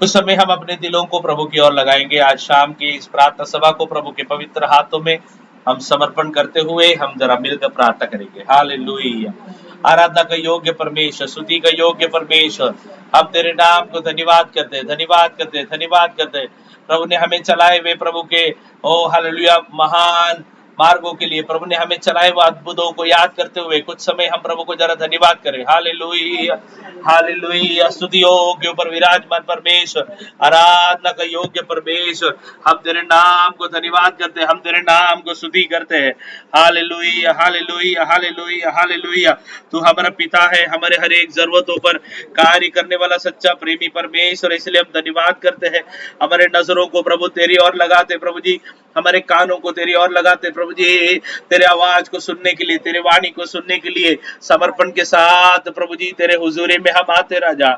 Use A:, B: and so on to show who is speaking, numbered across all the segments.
A: कुछ समय हम अपने दिलों को प्रभु की ओर लगाएंगे। आज शाम की इस प्रार्थना सभा को प्रभु के पवित्र हाथों में हम समर्पण करते हुए हम जरा मिलकर प्रार्थना करेंगे। हालेलुया। आराधना का योग्य परमेश्वर, स्तुति का योग्य परमेश्वर, हम तेरे नाम को धन्यवाद करते हैं, धन्यवाद करते हैं, धन्यवाद करते हैं। प्रभु ने हमें चलाए हुए प्रभु के ओ हालेलुया महान मार्गों के लिए, प्रभु ने हमें चलाए हुए अद्भुतों को याद करते हुए कुछ समय हम प्रभु को जरा धन्यवाद करें। Hallelujah, hallelujah. स्तुति योग्य ऊपर विराजमान परमेश्वर, आराधना का योग्य परमेश्वर, हम तेरे नाम को धन्यवाद करते हैं, हम तेरे नाम को स्तुति करते हैं। Hallelujah, hallelujah, hallelujah, hallelujah. तू हमारा पिता है, हमारे हर एक जरूरतों पर कार्य करने वाला सच्चा प्रेमी परमेश्वर, इसलिए हम धन्यवाद करते हैं। हमारे नजरों को प्रभु तेरी ओर लगाते प्रभु जी, हमारे कानों को तेरी ओर लगाते प्रभु जी, तेरे आवाज को सुनने के लिए, तेरे वाणी को सुनने के लिए समर्पण के साथ प्रभु जी तेरे हुजूरी में हम आते राजा।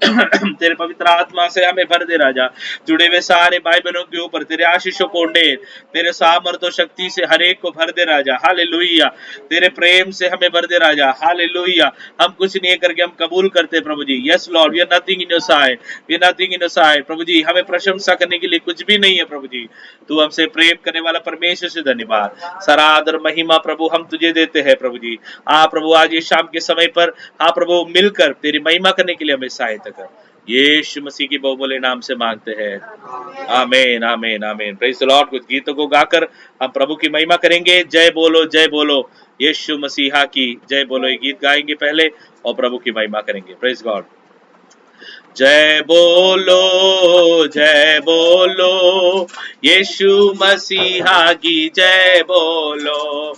A: तेरे पवित्र आत्मा से हमें भर दे राजा। जुड़े हुए सारे भाई बहनों के ऊपर तेरे आशीषों को उंडेल, तेरे सामर्थ और शक्ति से हर एक को भर दे राजा। हालेलुया। तेरे प्रेम से हमें भर दे राजा। हालेलुया। हम कुछ नहीं करके हम कबूल करते प्रभु जी। Yes lord, we are nothing in your side, we are nothing in your side. प्रभु जी हमें प्रशंसा करने के लिए कुछ भी नहीं है प्रभु जी। तू हमसे प्रेम करने वाला परमेश्वर से धन्यवाद। सारा आदर महिमा प्रभु हम तुझे देते हैं प्रभु जी। प्रभु आज ये शाम के समय पर प्रभु मिलकर तेरी महिमा करने के लिए हमें सहायता कर। यीशु मसीह की बहुमूल्य नाम से मांगते हैं, आमीन, आमीन, आमीन। Praise the Lord. कुछ गीतों को गाकर हम प्रभु की महिमा करेंगे। जय बोलो यीशु मसीहा की जय बोलो। ये गीत गाएंगे पहले और प्रभु की महिमा करेंगे। Praise God. जय बोलो यीशु मसीहा की जय बोलो।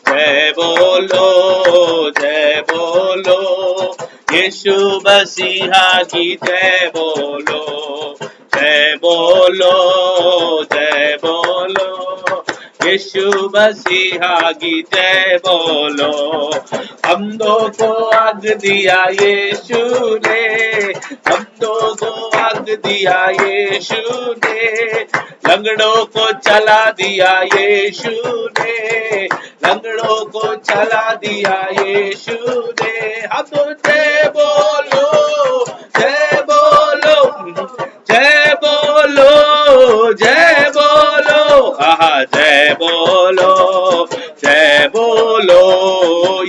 A: जय बोलो यीशु मसीहा की जय बोलो। जय बोलो यीशु मसीहा की जय बोलो। हमदों को आग दिया यीशु ने, हमदों को आग दिया यीशु ने, लंगड़ों को चला दिया यीशु ने, लंगड़ों को चला दिया यीशु ने। हम तो जय बोलो जय बोलो जय बोलो जय बोलो, आहा जय बोलो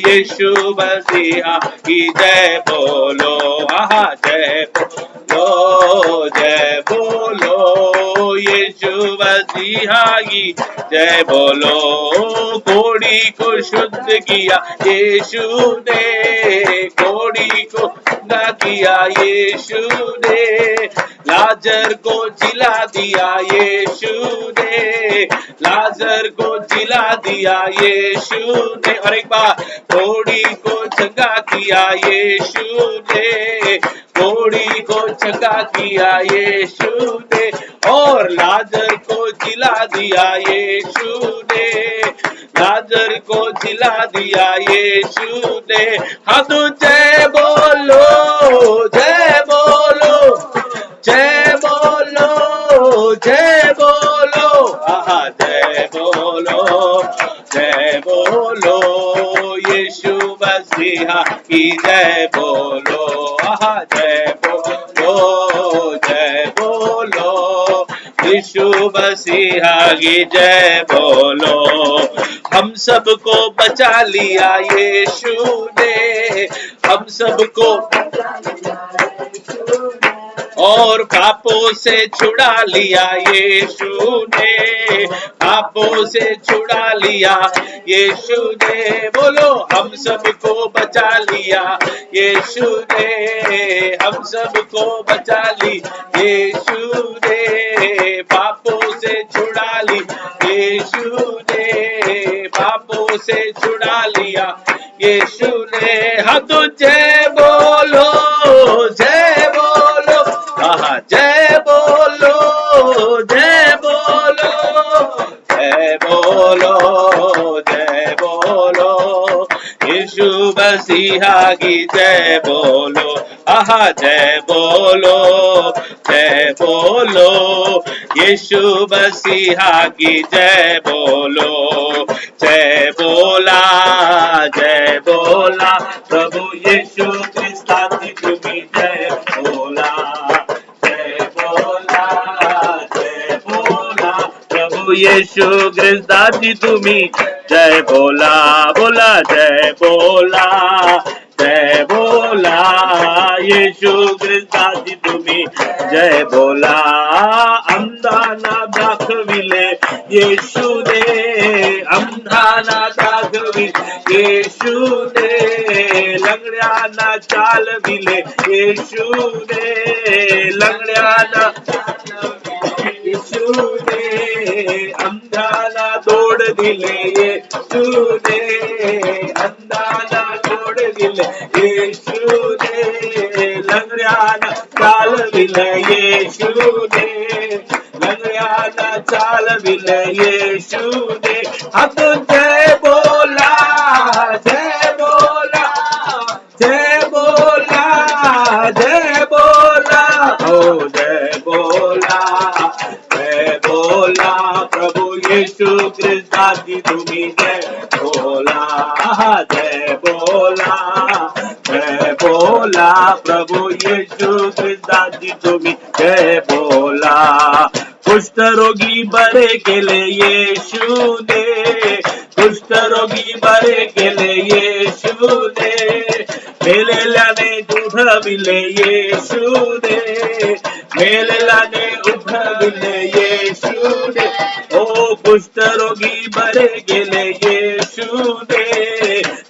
A: यीशु मसीहा की जय बोलो। आहा जय बोलो यीशु मसीहा की जय बोलो। कोड़ी को शुद्ध किया यीशु ने, कोड़ी को शुद्ध किया यीशु ने, लाजर को जिला दिया यीशु ने, लाजर को जिला दिया यीशु ने। और एक बार कोड़ी को चंगा किया यीशु ने, कोड़ी को चंगा किया यीशु ने, और लाजर को जिला दिया यीशु ने, लाजर को जिला दिया यीशु ने। हाँ तो जय बोलो जय बोलो जय बोलो जय बोलो, आहा जय बोलो यीशु मसीहा की जय बोलो। आहा जय बोलो यीशु मसीहा की जय बोलो। हम सबको बचा लिया यीशु ने, हम सबको और पापों से छुड़ा लिया यीशु ने, पापों से छुड़ा लिया यीशु ने। बोलो हम सबको बचा लिया यीशु ने, हम सबको बचा ली यीशु ने, पापों से छुड़ा ली यीशु ने, पापों से छुड़ा लिया यीशु ने। हाँ तो जय बोलो जय बोलो, आहा जय बोलो जय बोलो जय बोलो जय बोलो यीशु मसीहा की जय बोलो। आहा जय बोलो यीशु मसीहा की जय बोलो। जय बोला प्रभु यीशु क्रिस्ता की तुम्हें जय बोला। जय प्रभु यीशु ख्रिस्ताची तुम्ही जय बोला बोला जय बोला जय बोला येशू ख्रिस्ताची तुम्ही जय बोला अंधाना दाखविले येशूने अंधाना दाखविले येशूने लंगड्यांना चालविले येशूने लंगड्यांना येशूने अंधाला तोड दिले येशूने अंधाला तोड दिले येशूने लंगड्याला चालविले येशूने लंगड्याला चालविले येशूने आपण जय बोला जय बोला जय बोला जय बोला हो जय बोला प्रभु यीशु ख्रिस्ताची तुम्ही जय बोला प्रभु यीशु ख्रिस्ताची तुम्ही जय बोला कुष्ठरोगी बरे केले येशूने कुष्ठरोगी बरे केले येशूने मेलेल्याने उठविले येशूने मेलेल्याने उठविले येशूने ओ कुष्ठरोगी बरे गेले येशूने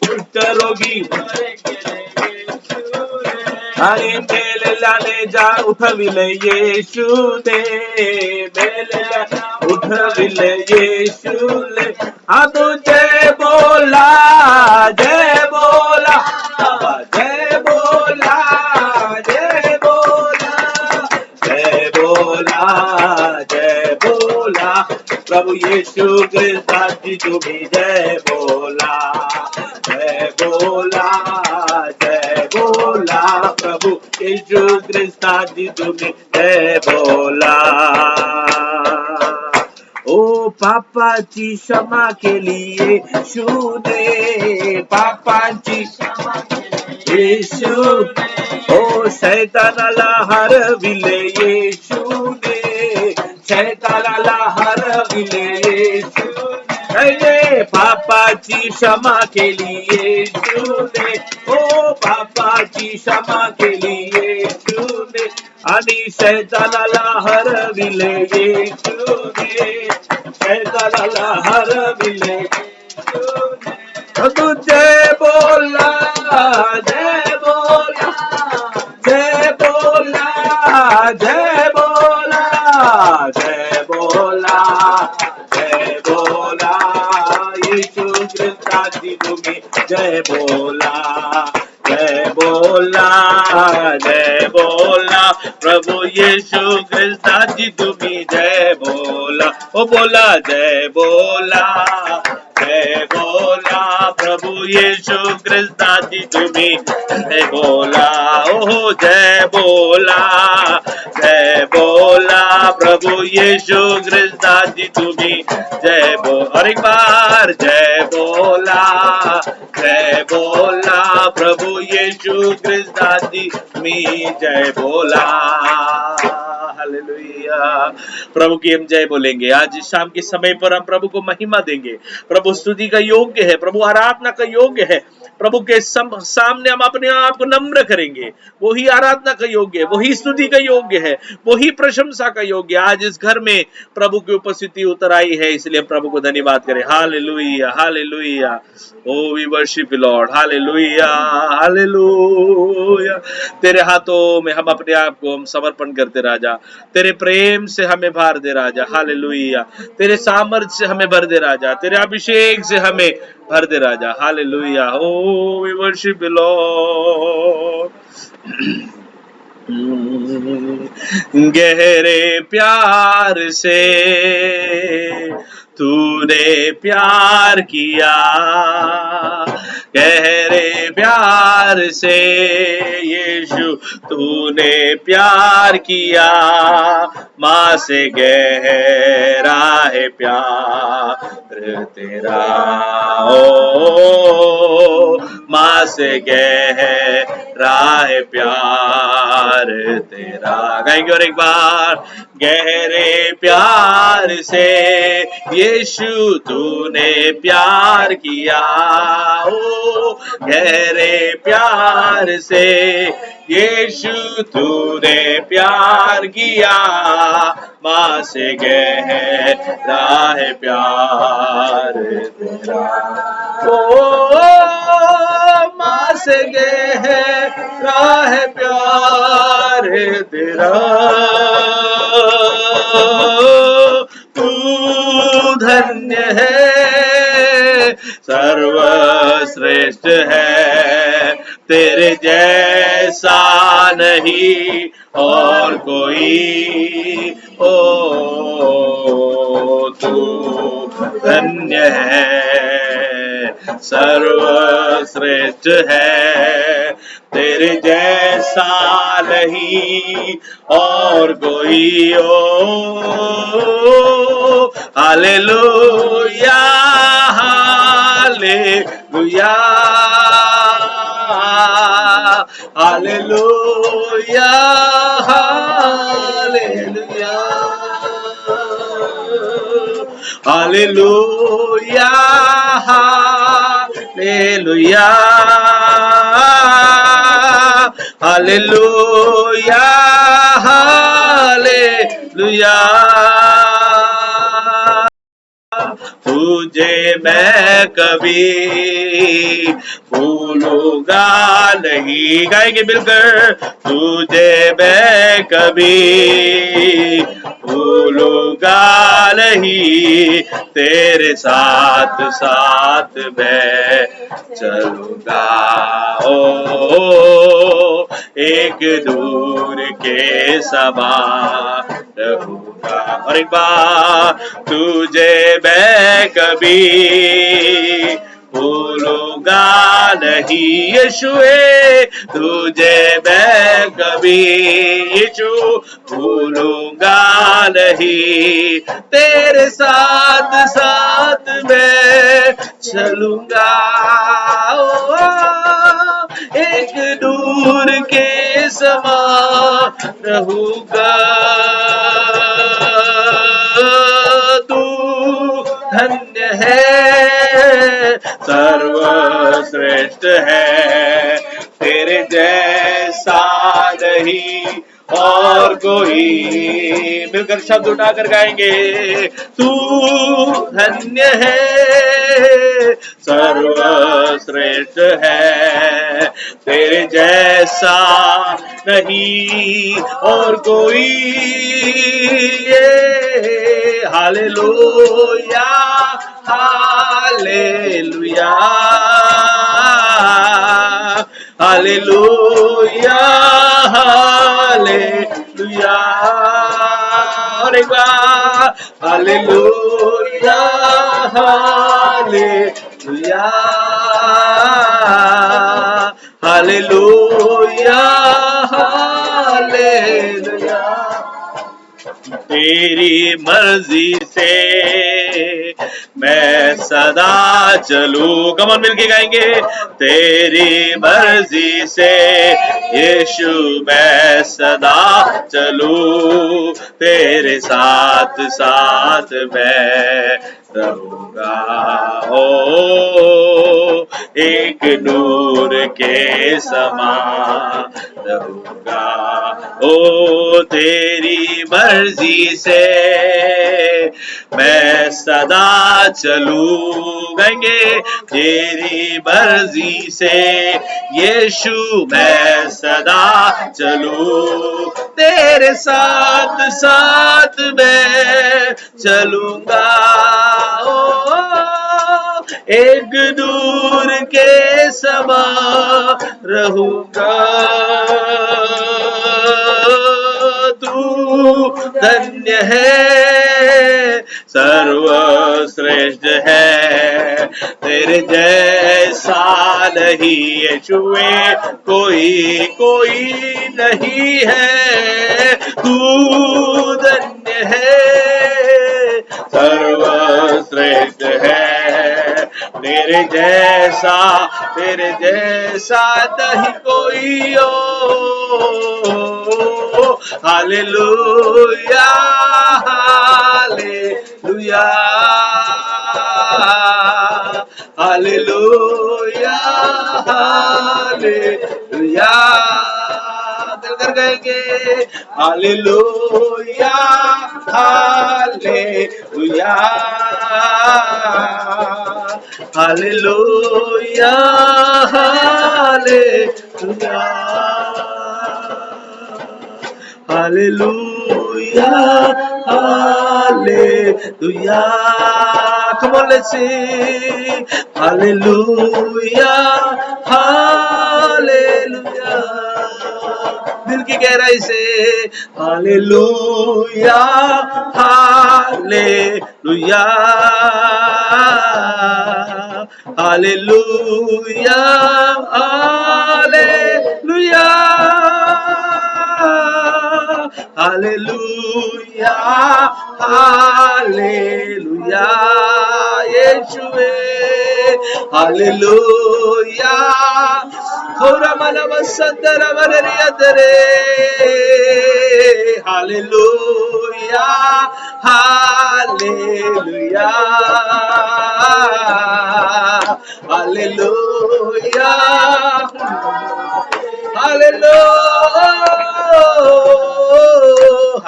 A: कुष्ठरोगी बरे गेले येशूने आणि मेलेल्याने जा उठविले येशूने मेलेल्याने उठविले येशूने आता जय बोला जय बोला जय बोला जय बोला जय बोला जय बोला प्रभु यीशु ख्रिस्ताची तुम्ही जय बोला प्रभु यीशु ख्रिस्ताची तुम्ही जय बोला ओ पापाची क्षमा केली येशूने पापाची क्षमा केली येशू ओ शैतानाला हरविले येशूने शैतानाला हरविले येशूने पापाची क्षमा केली येशूने ओ पापाची क्षमा केली येशूने आणि शैतानाला हरविले येशूने शैतानाला हरविले तू जय बोला जय बोला जय बोला जय बोला जय बोला जय बोला यीशु ख्रिस्ताची तुम्ही जय बोला जय बोला जय बोला प्रभु यीशु ख्रिस्ताची तुम्ही जय बोला ओ बोला जय बोला प्रभु यीशु ख्रिस्ताची तुम्ही जय बोला ओ जय बोला प्रभु यीशु ख्रिस्ताची तुम्ही जय बोल और एक बार जय बोला प्रभु यीशु ख्रिस्ताची तुम्ही जय बोला हालेलुया प्रभु की हम जय बोलेंगे आज इस शाम के समय पर हम प्रभु को महिमा देंगे प्रभु स्तुति का योग्य है प्रभु आराधना का योग्य है प्रभु के सामने हम अपने आप को नम्र करेंगे वही आराधना का योग्य है वही स्तुति का योग्य है वही प्रशंसा का योग्य है आज इस घर में प्रभु की उपस्थिति उतर आई है इसलिए प्रभु को धन्यवाद करें hallelujah hallelujah oh we worship you Lord hallelujah hallelujah तेरे हाथों में हम अपने आप को हम समर्पण करते राजा तेरे प्रेम से हमें भर दे राजा हालेलुया तेरे सामर्थ्य से हमें भर दे राजा तेरे अभिषेक से हमें भर दे राजा hallelujah oh we worship you lord गहरे प्यार से तूने प्यार किया गहरे प्यार से यीशु तूने प्यार किया, माँ से गहरा है प्यार तेरा, ओ माँ से गहरा है प्यार तेरा। गाएंगे और एक बार, गहरे प्यार से यीशु तूने प्यार किया, ओ गहरे प्यार से यीशु तूने प्यार किया, माँ से गहरा है प्यार तेरा, ओ माँ से गहरा है प्यार तेरा, तू धन्य है, सर्वश्रेष्ठ है, तेरे जैसा नहीं और कोई, ओ तू धन्य है, सर्वश्रेष्ठ है, तेरे जैसा नहीं और कोई, oh hallelujah hallelujah hallelujah hallelujah hallelujah hallelujah hallelujah hallelujah, तुझे मैं कभी भूलूंगा नहीं, गाएंगे मिलकर, तुझे मैं कभी भूलूंगा नहीं, तेरे साथ साथ मैं चलूंगा, ओ एक दूर के समान रहूंगा। और एक बार, तुझे मैं कभी भूलूंगा नहीं, यीशुए तुझे मैं कभी यीशु भूलूंगा नहीं, तेरे साथ साथ मैं चलूंगा, एक दूर के समान रहूंगा, तू धन्य है, सर्वश्रेष्ठ है, तेरे जैसा नहीं और कोई, मिलकर शब्द उठाकर गाएंगे, तू धन्य है, सर्वश्रेष्ठ है, तेरे जैसा नहीं और कोई, हालेलुया हालेलुया हालेलुया हालेलुया, और एक बार, हालेलुया हालेलुया हालेलुया हालेलुया, तेरी मर्जी से मैं सदा चलूं, कमन मिलके गाएंगे, तेरी मर्जी से यीशु मैं सदा चलूं, तेरे साथ साथ मैं रहूंगा, ओ एक नूर के समान रहूंगा, ओ तेरी मर्जी से मैं सदा चलूंगे, तेरी मर्जी से यीशु मैं सदा चलूं, तेरे साथ साथ मैं चलूंगा, ओ एक दूर के समान रहूंगा, तू धन्य है, सर्वश्रेष्ठ है, तेरे जैसा जैसा नहीं यीशुए, कोई कोई नहीं है, तू धन्य है, सर्वश्रेष्ठ है, तेरे जैसा नहीं कोई हो। हालेलुया हालेलुया हालेलुया हालेलुया, दिल कर गाएंगे hallelujah hallelujah hallelujah hallelujah hallelujah hallelujah. Come on, let's sing. Hallelujah hallelujah, दिल की गहराई से hallelujah hallelujah hallelujah hallelujah hallelujah hallelujah यीशुए हालेलुया खोरा मना बसंदर वनरियदरे hallelujah hallelujah hallelujah hallelujah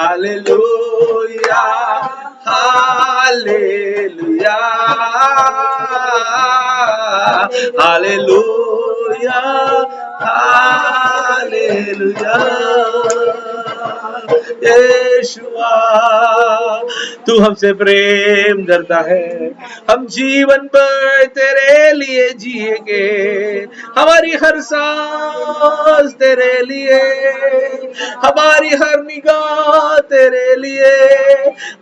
A: hallelujah hallelujah hallelujah hallelujah यीशुआ तू हमसे प्रेम करता है, हम जीवन भर तेरे लिए जिएंगे, हमारी हर सांस तेरे लिए, हमारी हर निगाह तेरे लिए,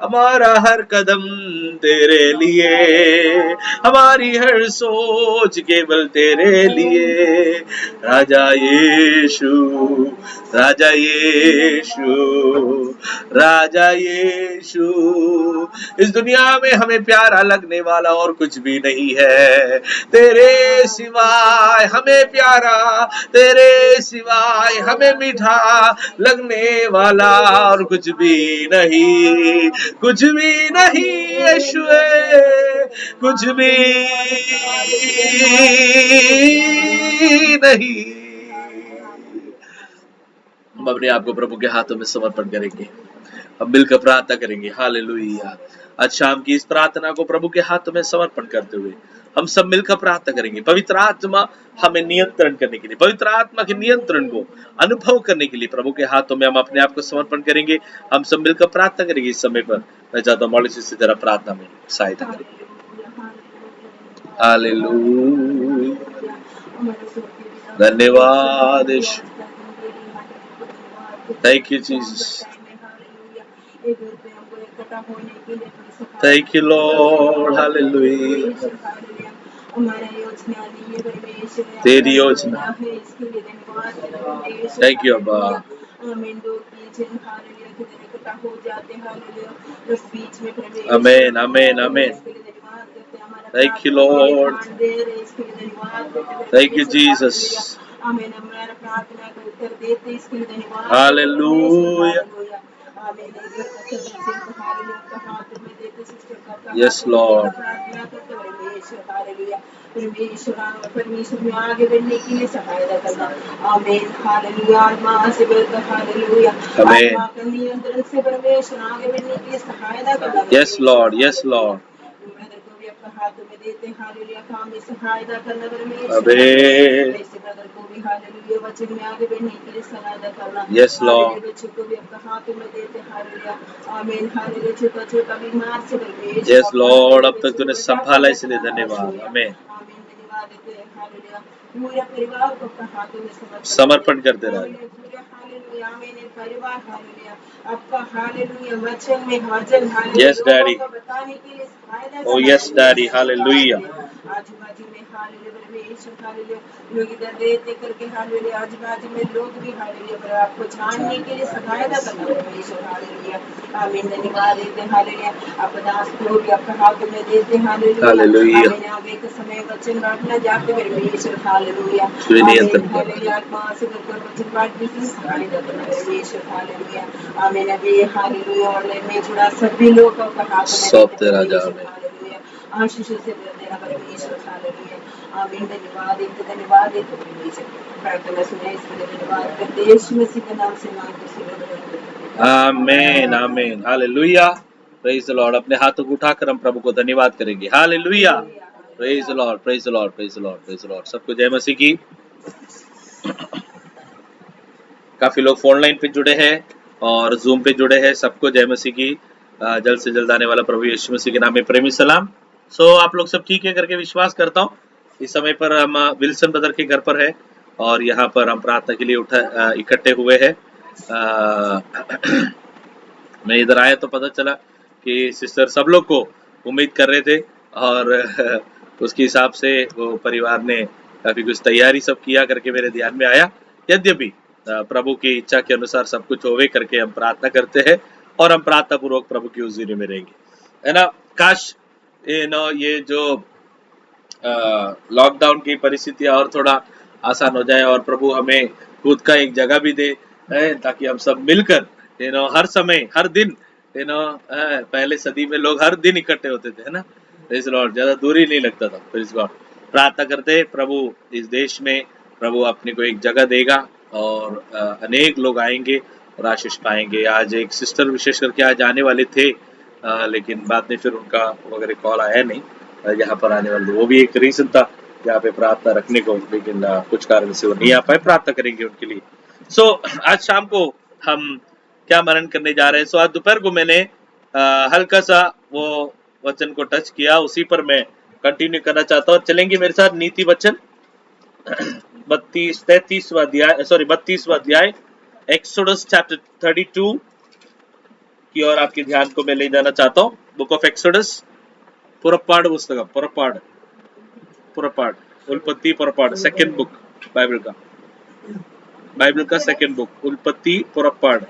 A: हमारा हर कदम तेरे लिए, हमारी हर सोच केवल तेरे लिए। राजा यीशु राजा यीशु राजा यीशु, इस दुनिया में हमें प्यारा लगने वाला और कुछ भी नहीं है, तेरे सिवाय हमें प्यारा, तेरे सिवाय हमें मीठा लगने वाला और कुछ भी नहीं, कुछ भी नहीं यीशुए, कुछ भी नहीं। हम अपने आप को प्रभु के हाथों में समर्पण करेंगे, हम मिलकर प्रार्थना करेंगे। हालेलुया। आज शाम की इस प्रार्थना को प्रभु के हाथों में समर्पण करते हुए हम सब मिलकर प्रार्थना करेंगे। पवित्र आत्मा हमें नियंत्रण करने के लिए, पवित्र आत्मा के नियंत्रण को अनुभव करने के लिए प्रभु के हाथों में हम अपने आप को समर्पण करेंगे। हम सब मिलकर प्रार्थना करेंगे। इस समय पर मैं चाहता हूँ मॉलिस से जरा प्रार्थना में सहायता करेंगे। हालेलुया, धन्यवाद यीशु, thank you Jesus, thank you Lord, hallelujah. तेरी योजना, थैंक यू अब्बा, amen amen amen, thank you lord, thank you Jesus, hallelujah, yes lord, परमेश्वर में आगे बढ़ने के लिए सहायता करना। आमीन हालेलुया, आत्मा से बढ़कर हालेलुया, आत्मा के नियंत्रण से परमेश्वर आगे बढ़ने के लिए सहायता करना। यस लॉर्ड, यस लॉर्ड, हाथों में देते हालेलुया, काम में सहायता करना परमेश्वर, आमीन, ब्रदर को भी हालेलुया वचन में आगे बढ़ने के लिए सहायता करना। यस लॉर्ड, बच्चों को भी अपने हाथों में देते हालेलुया, आमीन हालेलुया, छोटा छोटा बीमार से परमेश्वर, यस लॉर्ड, अब तक तूने संभाला इसलिए धन्यवाद, आमीन, पूरे परिवार को अपने हाथों में समर्पण करते रहे,
B: हालेलुया मेरे परिवार हालेलुया आपका हालेलुया वचन में हाजिर हालेलुया
A: Yes, Daddy.
B: लोगों को बताने के लिए फायदा
A: Oh, yes, Daddy. Hallelujah.
B: आजू बाजू में हालेलुया परमेश्वर हालेलुया लोग इधर देते करके हालेलुया आजू बाजू में लोग भी हालेलुया पर आपको जानने के लिए सहायता करना परमेश्वर हालेलुया आमीन धन्यवाद देते हालेलुया आप दास को भी आपके हाथ में देते हालेलुया
A: Hallelujah.
B: आमीन आगे के समय वचन बांटना जाते परमेश्वर हालेलुया
A: नियंत्रण
B: आमीन
A: कर
B: हालेलुया आत्मा से कर वचन बांटने की सहायता करना परमेश्वर हालेलुया आमीन अभी हालेलुया ऑनलाइन में जुड़ा सभी लोग को आपके हाथ में
A: सब
B: देते
A: तेरा
B: परमेश्वर
A: जाम है।
B: हालेलुया आशीष से भर देना परमेश्वर हालेलुया आमीन धन्यवाद देते परमेश्वर प्रार्थना सुने इसके लिए धन्यवाद करते यीशु मसीह के नाम से मांगते हैं
A: आमीन आमीन हालेलुया प्रेज द लॉर्ड। अपने हाथों को उठाकर हम प्रभु को धन्यवाद करेंगे। Hallelujah praise the Lord praise the Lord praise the Lord praise the Lord. सबको जय मसीह की। काफी लोग फोन लाइन पे जुड़े हैं और जूम पे जुड़े हैं। सबको जय मसीह की। जल्द से जल्द आने वाला प्रभु यीशु मसीह के नाम में प्रेमी सलाम। आप लोग सब ठीक है करके विश्वास करता हूँ। इस समय पर हम विल्सन ब्रदर के घर पर है और यहाँ पर हम प्रार्थना के लिए इकट्ठे हुए हैं। मैं इधर आया तो पता चला कि सिस्टर सब लोग को उम्मीद कर रहे थे और उसके हिसाब से वो परिवार ने काफी कुछ तैयारी सब किया करके मेरे ध्यान में आया। यद्यपि प्रभु की इच्छा के अनुसार सब कुछ होवे करके हम प्रार्थना करते हैं और हम प्रार्थना पूर्वक प्रभु की उजीरे में रहेंगे, है ना। काश ये जो लॉकडाउन की परिस्थितियां और थोड़ा आसान हो जाए और प्रभु हमें खुद का एक जगह भी दे, ताकि हम सब मिलकर हर समय हर दिन पहले सदी में लोग हर दिन इकट्ठे होते थे, है ना। प्रेज लॉर्ड, ज्यादा दूरी नहीं लगता था। प्रेज लॉर्ड, प्रार्थना करते प्रभु इस देश में प्रभु अपने को एक जगह देगा और अनेक लोग आएंगे और आशीष पाएंगे। आज एक सिस्टर विशेष करके आज आने वाले थे, लेकिन बाद में फिर उनका वगैरह कॉल आया नहीं यहाँ पर आने वाले। वो भी एक रीजन था यहाँ पे प्रार्थना रखने को, लेकिन कुछ कारण से वो नहीं आ पाए। प्रार्थना करेंगे उनके लिए। आज शाम को हम क्या मनन करने जा रहे हैं। आज दोपहर को मैंने हल्का सा वो वचन को टच किया, उसी पर मैं कंटिन्यू करना चाहता हूँ। चलेंगे मेरे साथ नीति वचन 32वां अध्याय एक्सोडस चैप्टर 32 की ओर आपके ध्यान को मैं ले जाना चाहता हूँ। बुक ऑफ एक्सोडस, पुरपाड़ पुस्तक, पुरपाड़ उल्पत्ति पुरपाड़, सेकंड बुक बाइबल का सेकंड बुक, उल्पत्ति पुरपाड़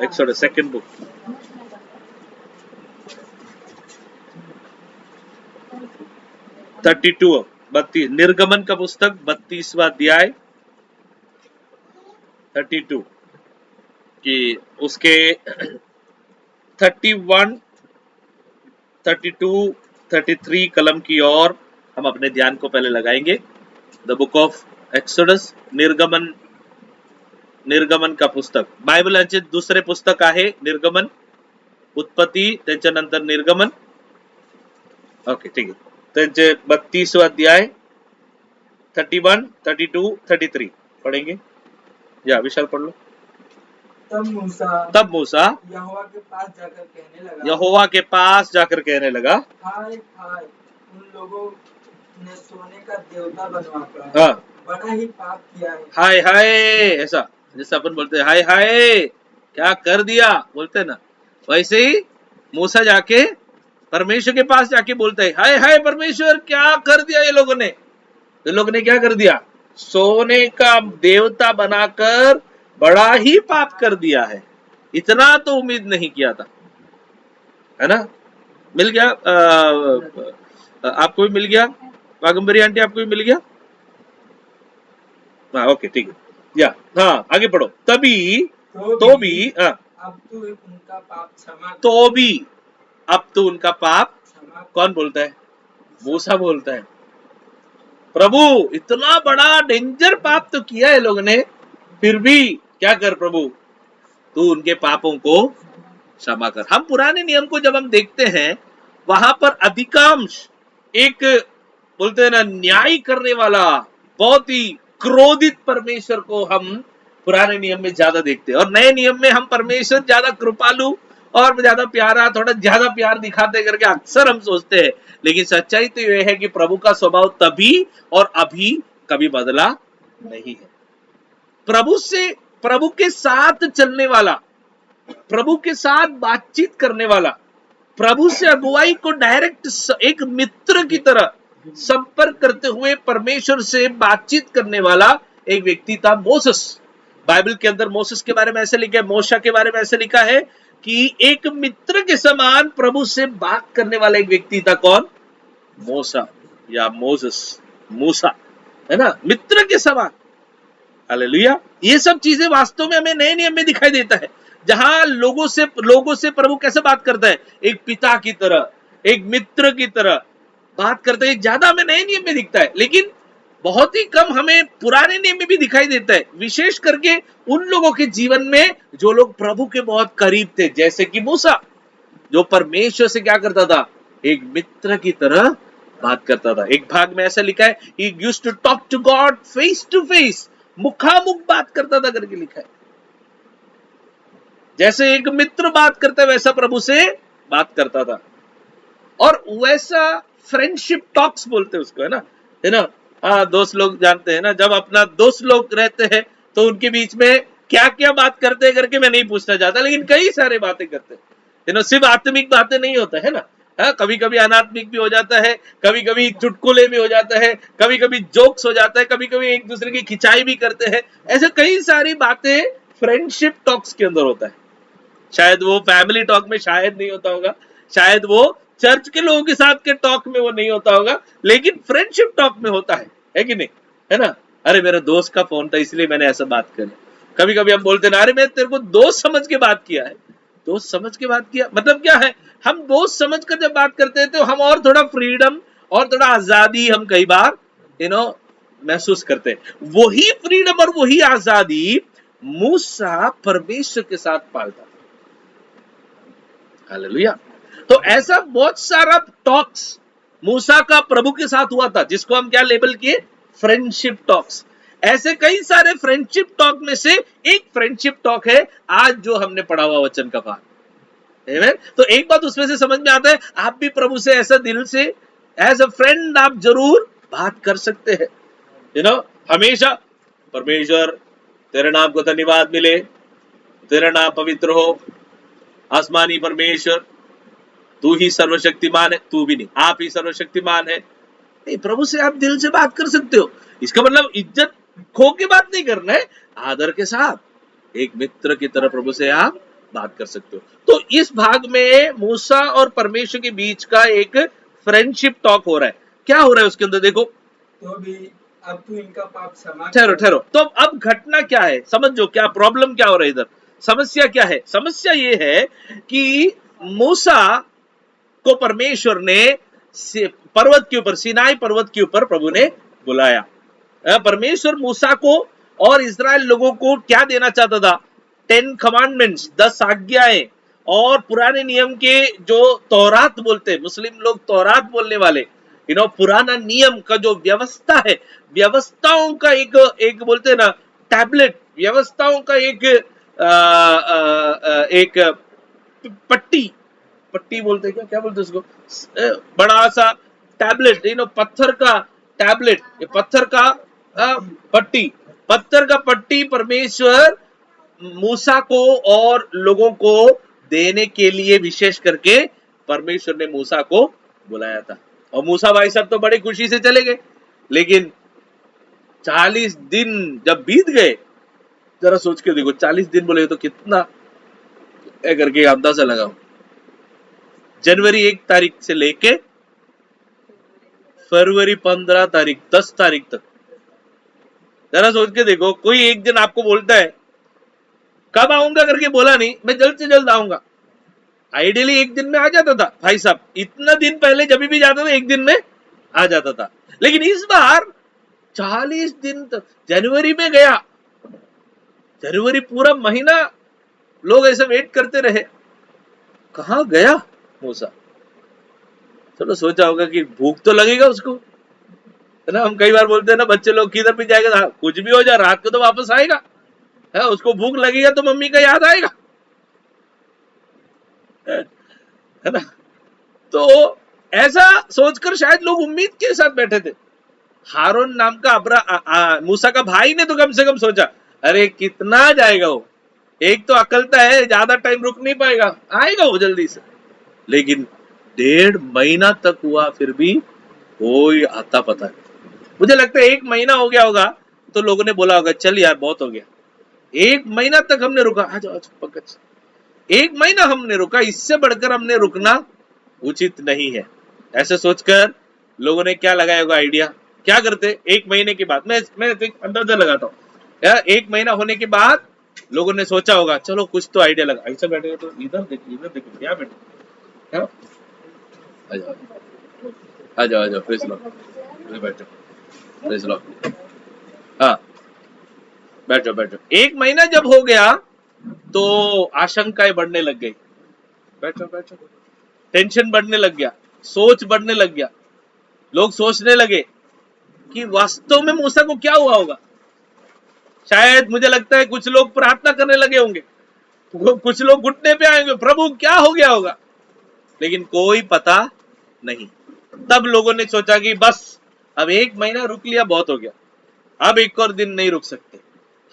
A: एक्सोडस सेकंड बुक। निर्गमन का पुस्तक 32वां अध्याय 32 कि उसके 31, 32, 33 कलम की ओर हम अपने ध्यान को पहले लगाएंगे। द बुक ऑफ एक्सोडस, निर्गमन का पुस्तक। बायबलांचे दुसरे पुस्तक आहे निर्गमन, उत्पत्ती त्याच्यानंतर निर्गमन। ओके, ठीक है। त्यांचे 32वां अध्याय 31, 32, 33 पढ़ेंगे। या विशाल पढ़ लो।
B: तब
A: मूसा यहोवा के पास जाकर कहने लगा,
B: हाय हाय उन लोगों ने सोने का देवता बनवाकर बड़ा ही पाप किया है।
A: हाय हाय, ऐसा जैसे अपन बोलते हैं हाय हाय क्या कर दिया, बोलते हैं ना, वैसे ही मूसा जाके परमेश्वर के पास जाके बोलते है, हाय हाय परमेश्वर क्या कर दिया ये लोगों ने। ये लोग ने क्या कर दिया? सोने का देवता बनाकर बड़ा ही पाप कर दिया है। इतना तो उम्मीद नहीं किया था, है ना। मिल गया आपको भी मिल गया, वागंबरी आंटी आपको भी मिल गया। हाँ, ओके, ठीक है। या हाँ, आगे पढ़ो। तभी तो भी
B: अब तो उनका पाप क्षमा,
A: तो भी अब तो उनका पाप, कौन बोलता है? मूसा बोलता है। प्रभु इतना बड़ा डेंजर पाप तो किया है लोगों ने, फिर भी क्या कर प्रभु, तू उनके पापों को क्षमा कर। हम पुराने नियम को जब हम देखते हैं, वहां पर अधिकांश एक बोलते हैं ना न्याय करने वाला, बहुत ही क्रोधित परमेश्वर को हम पुराने नियम में ज्यादा देखते हैं, और नए नियम में हम परमेश्वर ज्यादा कृपालु और ज्यादा प्यारा, थोड़ा ज्यादा प्यार दिखाते करके अक्सर हम सोचते हैं। लेकिन सच्चाई तो यह है कि प्रभु का स्वभाव तभी और अभी कभी बदला नहीं है। प्रभु से प्रभु के साथ चलने वाला, प्रभु के साथ बातचीत करने वाला, प्रभु से अगुवाई को डायरेक्ट एक मित्र की तरह संपर्क करते हुए परमेश्वर से बातचीत करने वाला एक व्यक्ति था मोसेस। बाइबल के अंदर मोसेस के बारे में ऐसे लिखा है, मूसा के बारे में ऐसे लिखा है कि एक मित्र के समान प्रभु से बात करने वाला एक व्यक्ति था। कौन? मूसा या मोसेस, मूसा, है ना, मित्र के समान। हालेलुया। ये सब चीजें वास्तव में हमें नए नियम में दिखाई देता है, जहां लोगों से प्रभु कैसे बात करता है, एक पिता की तरह, एक मित्र की तरह बात करता है। ज्यादा हमें नए नियम में दिखता है, लेकिन बहुत ही कम हमें पुराने नियम में भी दिखाई देता है, विशेष करके उन लोगों के जीवन में जो लोग प्रभु के बहुत करीब थे, जैसे कि मूसा, जो परमेश्वर से क्या करता था, एक मित्र की तरह बात करता था। एक भाग में ऐसा लिखा है, he used to talk to God face to face, मुखामुख बात करता था करके लिखा है। जैसे एक मित्र बात करता है वैसा प्रभु से बात करता था, और वैसा फ्रेंडशिप टॉक्स बोलते हैं उसको, है ना। हाँ, दोस्त लोग जानते हैं ना, जब अपना दोस्त लोग रहते हैं तो उनके बीच में क्या क्या बात करते हैं करके मैं नहीं पूछना चाहता, लेकिन कई सारे बातें करते हैं, सिर्फ आत्मिक बातें नहीं होता है ना। हाँ, कभी कभी अनात्मिक भी हो जाता है, कभी कभी चुटकुले भी हो जाता है, कभी कभी जोक्स हो जाता है, कभी कभी एक दूसरे की खिंचाई भी करते हैं। ऐसे कई सारी बातें फ्रेंडशिप टॉक्स के अंदर होता है। शायद वो फैमिली टॉक में शायद नहीं होता होगा, शायद वो चर्च के लोगों के साथ के टॉक में वो नहीं होता होगा, लेकिन फ्रेंडशिप टॉक में होता है कि नहीं, है ना। अरे मेरे दोस्त का फोन था इसलिए मैंने ऐसा बात करी। कभी कभी हम बोलते ना, अरे मैं तेरे को दोस्त समझ के बात किया है। दोस्त समझ के बात किया मतलब क्या है, हम दोस्त समझ कर जब बात करते हैं तो हम और थोड़ा फ्रीडम और थोड़ा आजादी हम कई बार महसूस करते हैं। वही फ्रीडम और वही आजादी मूसा परमेश्वर के साथ पालता था। हालेलुया। तो ऐसा बहुत सारा टॉक्स मूसा का प्रभु के साथ हुआ था, जिसको हम क्या लेबल किए, फ्रेंडशिप टॉक्स। ऐसे कई सारे फ्रेंडशिप टॉक में से एक फ्रेंडशिप टॉक है आज जो हमने पढ़ा हुआ वचन का भाग। तो एक बात उसमें से समझ में आता है, आप भी प्रभु से ऐसा दिल से एज अ फ्रेंड आप जरूर बात कर सकते हैं। हमेशा, परमेश्वर तेरे नाम को धन्यवाद मिले, तेरा नाम पवित्र हो, आसमानी परमेश्वर तू ही सर्वशक्तिमान है, तू भी नहीं, आप ही सर्वशक्तिमान है। नहीं, प्रभु से आप दिल से बात कर सकते हो। इसका मतलब इज्जत खो के बात नहीं करना है, आदर के साथ एक मित्र की तरह प्रभु से आप बात कर सकते हो। तो इस भाग में मूसा और परमेश्वर के बीच का एक फ्रेंडशिप टॉक हो रहा है। क्या हो रहा है उसके अंदर देखो,
C: तो भी अब तू इनका पाप क्षमा
A: ठहरो। तो अब घटना क्या है, समझो क्या प्रॉब्लम क्या हो रहा है इधर, समस्या क्या है। समस्या ये है कि मूसा को परमेश्वर ने पर्वत के ऊपर, सिनाई पर्वत के ऊपर प्रभु ने बुलाया। परमेश्वर मूसा को और इस्राएल लोगों को क्या देना चाहता था, 10 कमांडमेंट्स, 10 आज्ञाएं, और पुराने नियम के जो तौरात बोलते हैं, मुस्लिम लोग तौरात बोलने वाले, पुराना नियम का जो व्यवस्था है, व्यवस्थाओं का एक बोलते हैं ना टैबलेट, व्यवस्थाओं का एक पट्टी बोलते हैं, क्या बोलते हैं उसको, बड़ा सा टैबलेट, पत्थर का टैबलेट, पत्थर का पट्टी परमेश्वर मूसा को और लोगों को देने के लिए विशेष करके परमेश्वर ने मूसा को बुलाया था। और मूसा भाई साहब तो बड़ी खुशी से चले गए, लेकिन 40 दिन जब बीत गए, जरा सोच के देखो, 40 दिन बोले तो कितना करके अंदाजा लगाओ। जनवरी 1 तारीख से लेके फरवरी 15 तारीख 10 तारीख तक, जरा सोच के देखो। कोई एक दिन आपको बोलता है कब आऊंगा करके बोला नहीं, मैं जल्द से जल्द आऊंगा। आइडियली एक दिन में आ जाता था भाई साहब, इतना दिन पहले जब भी जाता था एक दिन में आ जाता था, लेकिन इस बार 40 दिन तक, जनवरी में गया, जनवरी पूरा महीना लोग ऐसे वेट करते रहे, कहां गया मूसा। चलो सोचा होगा कि भूख तो लगेगा उसको, है ना। हम कई बार बोलते हैं ना, बच्चे लोग किधर भी जाएगा, कुछ भी हो जाए रात को तो वापस आएगा, है, उसको भूख लगेगा तो मम्मी का याद आएगा, है ना। तो ऐसा सोचकर शायद लोग उम्मीद के साथ बैठे थे। हारून नाम का मूसा का भाई ने तो कम से कम सोचा, अरे कितना जाएगा वो, एक तो अकलता है, ज्यादा टाइम रुक नहीं पाएगा, आएगा वो जल्दी से। लेकिन 1.5 महीना तक हुआ, फिर भी कोई आता पता नहीं। मुझे लगता है 1 महीना हो गया होगा तो लोगों ने बोला होगा चल यार बहुत हो गया। 1 महीना तक हमने रुका, आ जाओ पंकज, 1 महीना हमने रुका, इससे बढ़कर हमने रुकना उचित नहीं है। ऐसे सोचकर लोगों ने क्या लगाया होगा आइडिया, क्या करते 1 महीने के बाद, मैं एक अंदाजा लगाता हूँ यार, 1 महीना होने के बाद लोगों ने सोचा होगा चलो कुछ तो आइडिया लगा, ऐसा बैठेगा तो इधर देखिए क्या बैठे, आ जाओ आ जाओ आ जाओ, प्रेस लो, बैठो प्रेस लो, हाँ बैठो बैठो। 1 महीना जब हो गया तो आशंकाएं बढ़ने लग गई, बैठो बैठो, टेंशन बढ़ने लग गया, सोच बढ़ने लग गया। लोग सोचने लगे कि वास्तव में मूसा को क्या हुआ होगा। शायद मुझे लगता है कुछ लोग प्रार्थना करने लगे होंगे, कुछ लोग घुटने पे आएंगे, प्रभु क्या हो गया होगा, लेकिन कोई पता नहीं। तब लोगों ने सोचा कि बस अब 1 महीना रुक लिया, बहुत हो गया, अब एक और दिन नहीं रुक सकते।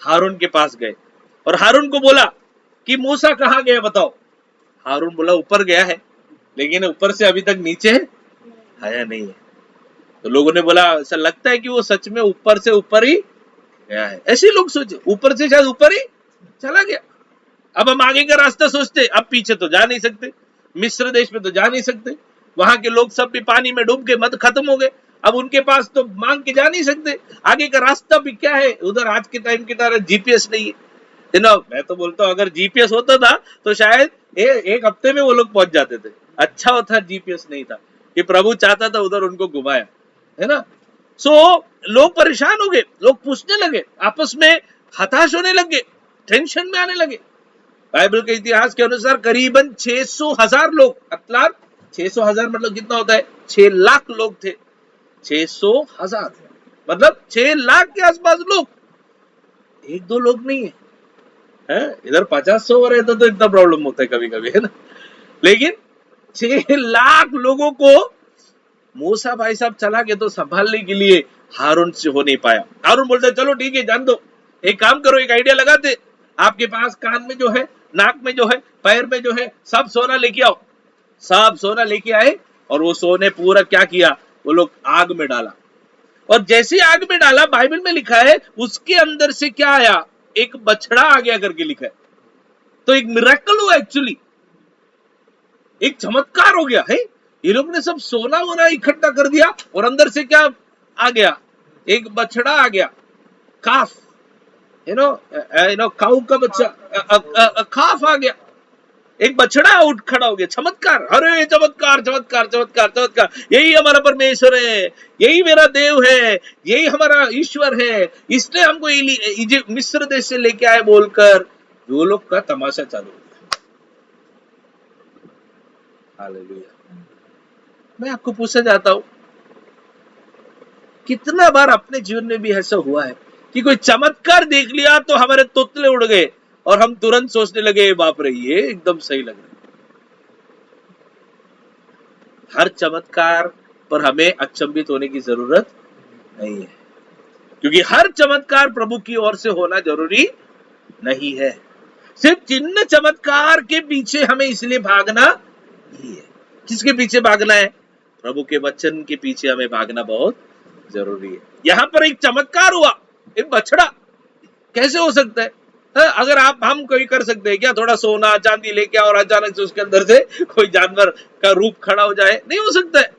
A: हारून के पास गए और हारून को बोला कि मूसा कहाँ गया बताओ। हारून बोला ऊपर गया है, लेकिन ऊपर से अभी तक नीचे आया नहीं है। तो लोगों ने बोला ऐसा लगता है कि वो सच में ऊपर से ऊपर ही गया है। ऐसे लोग सोचे ऊपर से शायद ऊपर ही चला गया। अब हम आगे का रास्ता सोचते, अब पीछे तो जा नहीं सकते, मिस्र देश में तो जा नहीं सकते, वहां के लोग सब भी पानी में डूब के मत खत्म हो गए, अब उनके पास तो मांग के जा नहीं सकते, आगे का रास्ता भी क्या है। उधर आज के टाइम की तरह जीपीएस नहीं है ना। मैं तो बोलता हूँ अगर जीपीएस होता था तो शायद एक हफ्ते में वो लोग पहुंच जाते थे। अच्छा होता जीपीएस नहीं था कि प्रभु चाहता था उधर उनको घुमाया, है ना। सो लोग परेशान हो गए, लोग पूछने लगे, आपस में हताश होने लगे, टेंशन में आने लगे। बाइबल के इतिहास के अनुसार करीबन 600,000 लोग, मतलब 600,000 मतलब कितना होता है, 6 लाख लोग थे। 600,000 मतलब 6 लाख के आसपास लोग, एक दो लोग नहीं है, इधर 50-100 हो रहे तो इतना प्रॉब्लम होता है कभी कभी, है ना। लेकिन 6 लाख लोगों को मूसा भाई साहब चला के तो संभालने के लिए हारून से हो नहीं पाया। हारून बोलते चलो ठीक है जान दो, एक काम करो, एक आइडिया लगाते, आपके पास कान में जो है, नाक में जो है, पैर में जो है, सब सोना लेके आओ। सब सोना लेके आए और वो सोने पूरा क्या किया, वो लोग आग में डाला। और जैसे आग में डाला, बाइबल में लिखा है उसके अंदर से क्या आया, एक बछड़ा आ गया करके लिखा है। तो एक मिरेकल हुआ, एक्चुअली एक चमत्कार हो गया है। ये लोग ने सब सोना वोना इकट्ठा कर दिया और अंदर से क्या आ गया, एक बछड़ा आ गया, काफ, यू नो काऊ का बच्चा, काफ आ गया, एक बछड़ा उठ खड़ा हो गया। चमत्कार, अरे चमत्कार चमत्कार चमत्कार चमत्कार, यही हमारा परमेश्वर है, यही मेरा देव है, यही हमारा ईश्वर है, इसने हमको इजिप्ट मिस्र देश से लेके आए बोलकर वो लोग का तमाशा चालू हो गया। हालेलुया। मैं आपको पूछना चाहता हूं, कितना बार अपने जीवन में भी ऐसा हुआ है कि कोई चमत्कार देख लिया तो हमारे तोतले उड़ गए और हम तुरंत सोचने लगे बाप रे ये एकदम सही लग रहा है। हर चमत्कार पर हमें अचंभित होने की जरूरत नहीं है, क्योंकि हर चमत्कार प्रभु की ओर से होना जरूरी नहीं है। सिर्फ चिन्ह चमत्कार के पीछे हमें इसलिए भागना नहीं है। किसके पीछे भागना है, प्रभु के वचन के पीछे हमें भागना बहुत जरूरी है। यहां पर एक चमत्कार हुआ, एक बछड़ा, कैसे हो सकता है? अगर हम कोई कर सकते हैं क्या, थोड़ा सोना चांदी लेके और अचानक से उसके अंदर से कोई जानवर का रूप खड़ा हो जाए, नहीं हो सकता है।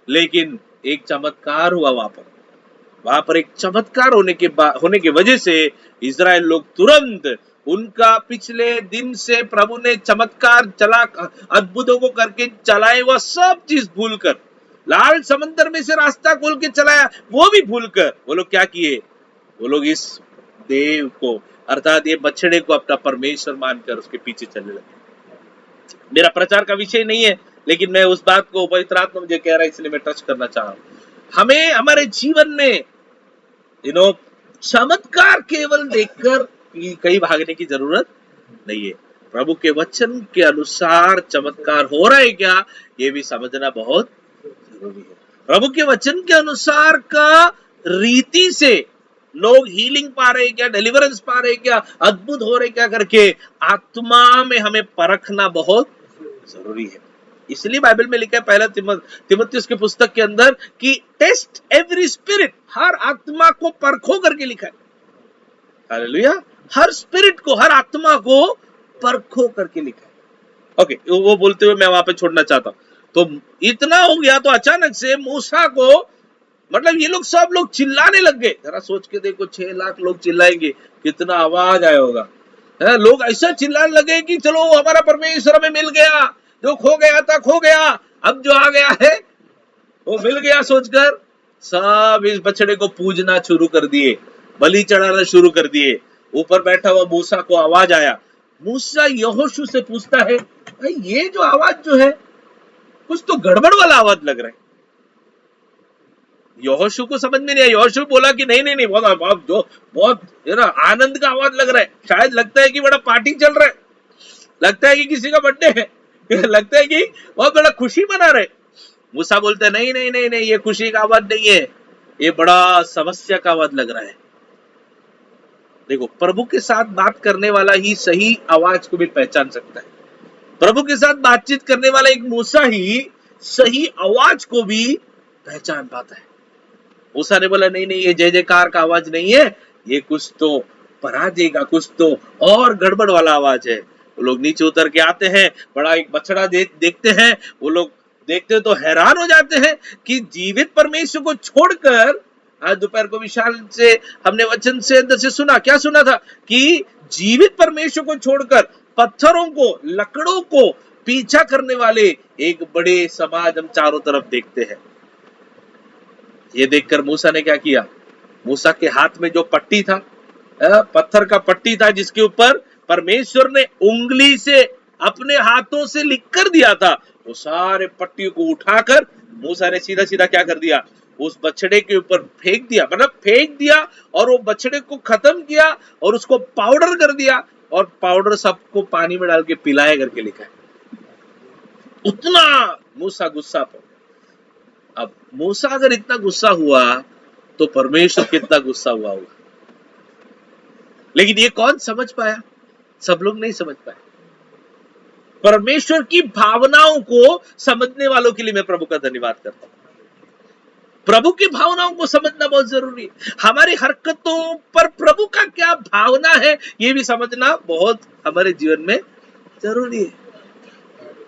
A: लेकिन एक चमत्कार हुआ वहां पर एक चमत्कार होने की वजह से इजराइल लोग तुरंत, उनका पिछले दिन से प्रभु ने चमत्कार चला, अद्भुतों को करके चलाए हुआ सब चीज भूलकर, लाल समंदर में से रास्ता खोल के चलाया वो भी भूलकर, वो लोग क्या किए, वो लोग इस देव को अर्थात ये बछड़े को अपना परमेश्वर मानकर उसके पीछे चलने लगे। मेरा प्रचार का विषय नहीं है, लेकिन मैं उस बात को पवित्र आत्मा मुझे कह रहा है इसलिए मैं टच करना चाह रहा हूं। हमें हमारे जीवन में चमत्कार केवल देखकर कहीं भागने की जरूरत नहीं है। प्रभु के वचन के अनुसार चमत्कार हो रहा है क्या, ये भी समझना बहुत जरूरी है। प्रभु के वचन के अनुसार का रीति से लोग हीलिंग पा रहे क्या, डिलीवरेंस पा रहे क्या, अद्भुत हो रहे क्या करके आत्मा में हमें परखना बहुत जरूरी है। इसलिए बाइबल में लिखा है पहला तिमुथियुस की पुस्तक के अंदर कि टेस्ट एवरी स्पिरिट, हर आत्मा को परखो करके लिखा है। हालेलुया, हर स्पिरिट को, हर आत्मा को परखो करके लिखा है। ओके, वो बोलते हुए मैं वहां पे छोड़ना चाहता हूं। तो इतना हो गया तो अचानक से मूसा को, मतलब ये लोग सब लोग चिल्लाने लग गए। जरा सोच के देखो, 6 लाख लोग चिल्लाएंगे, कितना आवाज आया होगा। लोग ऐसा चिल्लाने लगे कि चलो हमारा परमेश्वर हमें मिल गया, जो खो गया था खो गया, अब जो आ गया है वो मिल गया सोचकर सब इस बछड़े को पूजना शुरू कर दिए, बलि चढ़ाना शुरू कर दिए। ऊपर बैठा हुआ मूसा को आवाज आया। मूसा यहोशू से पूछता है, भाई ये जो आवाज जो है कुछ तो गड़बड़ वाला आवाज लग रहा है। यहोशू को समझ में नहीं आया। यहोशू बोला कि नहीं नहीं नहीं, बहुत ना आनंद का आवाज लग रहा है, शायद लगता है कि बड़ा पार्टी चल रहा है, लगता है कि किसी का बर्थडे है, लगता है कि बहुत बड़ा खुशी मना रहे। मूसा बोलते नहीं नहीं नहीं नहीं, ये खुशी का आवाज नहीं है, ये बड़ा समस्या का आवाज लग रहा है। देखो, प्रभु के साथ बात करने वाला ही सही आवाज को भी पहचान सकता है। प्रभु के साथ बातचीत करने वाला एक मूसा ही सही आवाज को भी पहचान पाता है। मूसा ने बोला नहीं नहीं, ये जय जयकार का आवाज नहीं है, ये कुछ तो पराजय का, कुछ तो और गड़बड़ वाला आवाज है। वो लोग नीचे उतर के आते हैं, बड़ा एक बछड़ा देखते हैं। वो लोग देखते तो हैरान हो जाते हैं कि जीवित परमेश्वर को छोड़कर, आज दोपहर को विशाल से हमने वचन से अंदर से सुना, क्या सुना था कि जीवित परमेश्वर को छोड़कर पत्थरों को, लकड़ों को पीछा करने वाले एक बड़े समाज हम चारों तरफ देखते हैं। ये देखकर मूसा ने क्या किया, मूसा के हाथ में जो पट्टी था, पत्थर का पट्टी था जिसके ऊपर परमेश्वर ने उंगली से अपने हाथों से लिख कर दिया था, वो सारे पट्टियों को उठाकर मूसा ने सीधा सीधा क्या कर दिया, उस बछड़े के ऊपर फेंक दिया। मतलब फेंक दिया और वो बछड़े को खत्म किया और उसको पाउडर कर दिया, और पाउडर सबको पानी में डाल के पिलाए करके लिखा है। उतना मूसा गुस्सा पर। अब मूसा अगर इतना गुस्सा हुआ तो परमेश्वर कितना गुस्सा हुआ होगा। लेकिन ये कौन समझ पाया? सब लोग नहीं समझ पाए। परमेश्वर की भावनाओं को समझने वालों के लिए मैं प्रभु का धन्यवाद करता हूं। प्रभु की भावनाओं को समझना बहुत जरूरी है। हमारी हरकतों पर प्रभु का क्या भावना है, ये भी समझना बहुत हमारे जीवन में जरूरी है।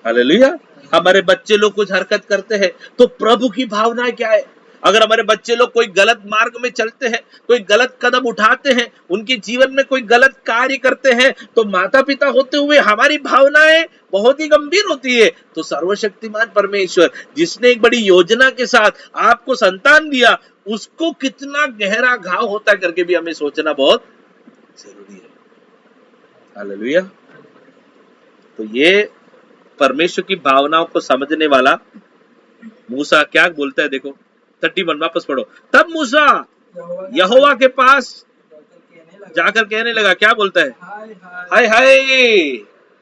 A: हालेलुया। हमारे बच्चे लोग कुछ हरकत करते हैं तो प्रभु की भावना क्या है? अगर हमारे बच्चे लोग कोई गलत मार्ग में चलते हैं, कोई गलत कदम उठाते हैं, उनके जीवन में कोई गलत कार्य करते हैं, तो माता पिता होते हुए हमारी भावनाएं बहुत ही गंभीर होती है। तो सर्वशक्तिमान परमेश्वर जिसने एक बड़ी योजना के साथ आपको संतान दिया, उसको कितना गहरा घाव होता है करके भी हमें सोचना बहुत जरूरी है। हालेलुया। तो ये परमेश्वर की भावनाओं को समझने वाला मूसा क्या बोलता है, देखो 31 वापस पढ़ो। तब मूसा यहोवा के पास जाकर कहने लगा, क्या बोलता है? हाय हाय,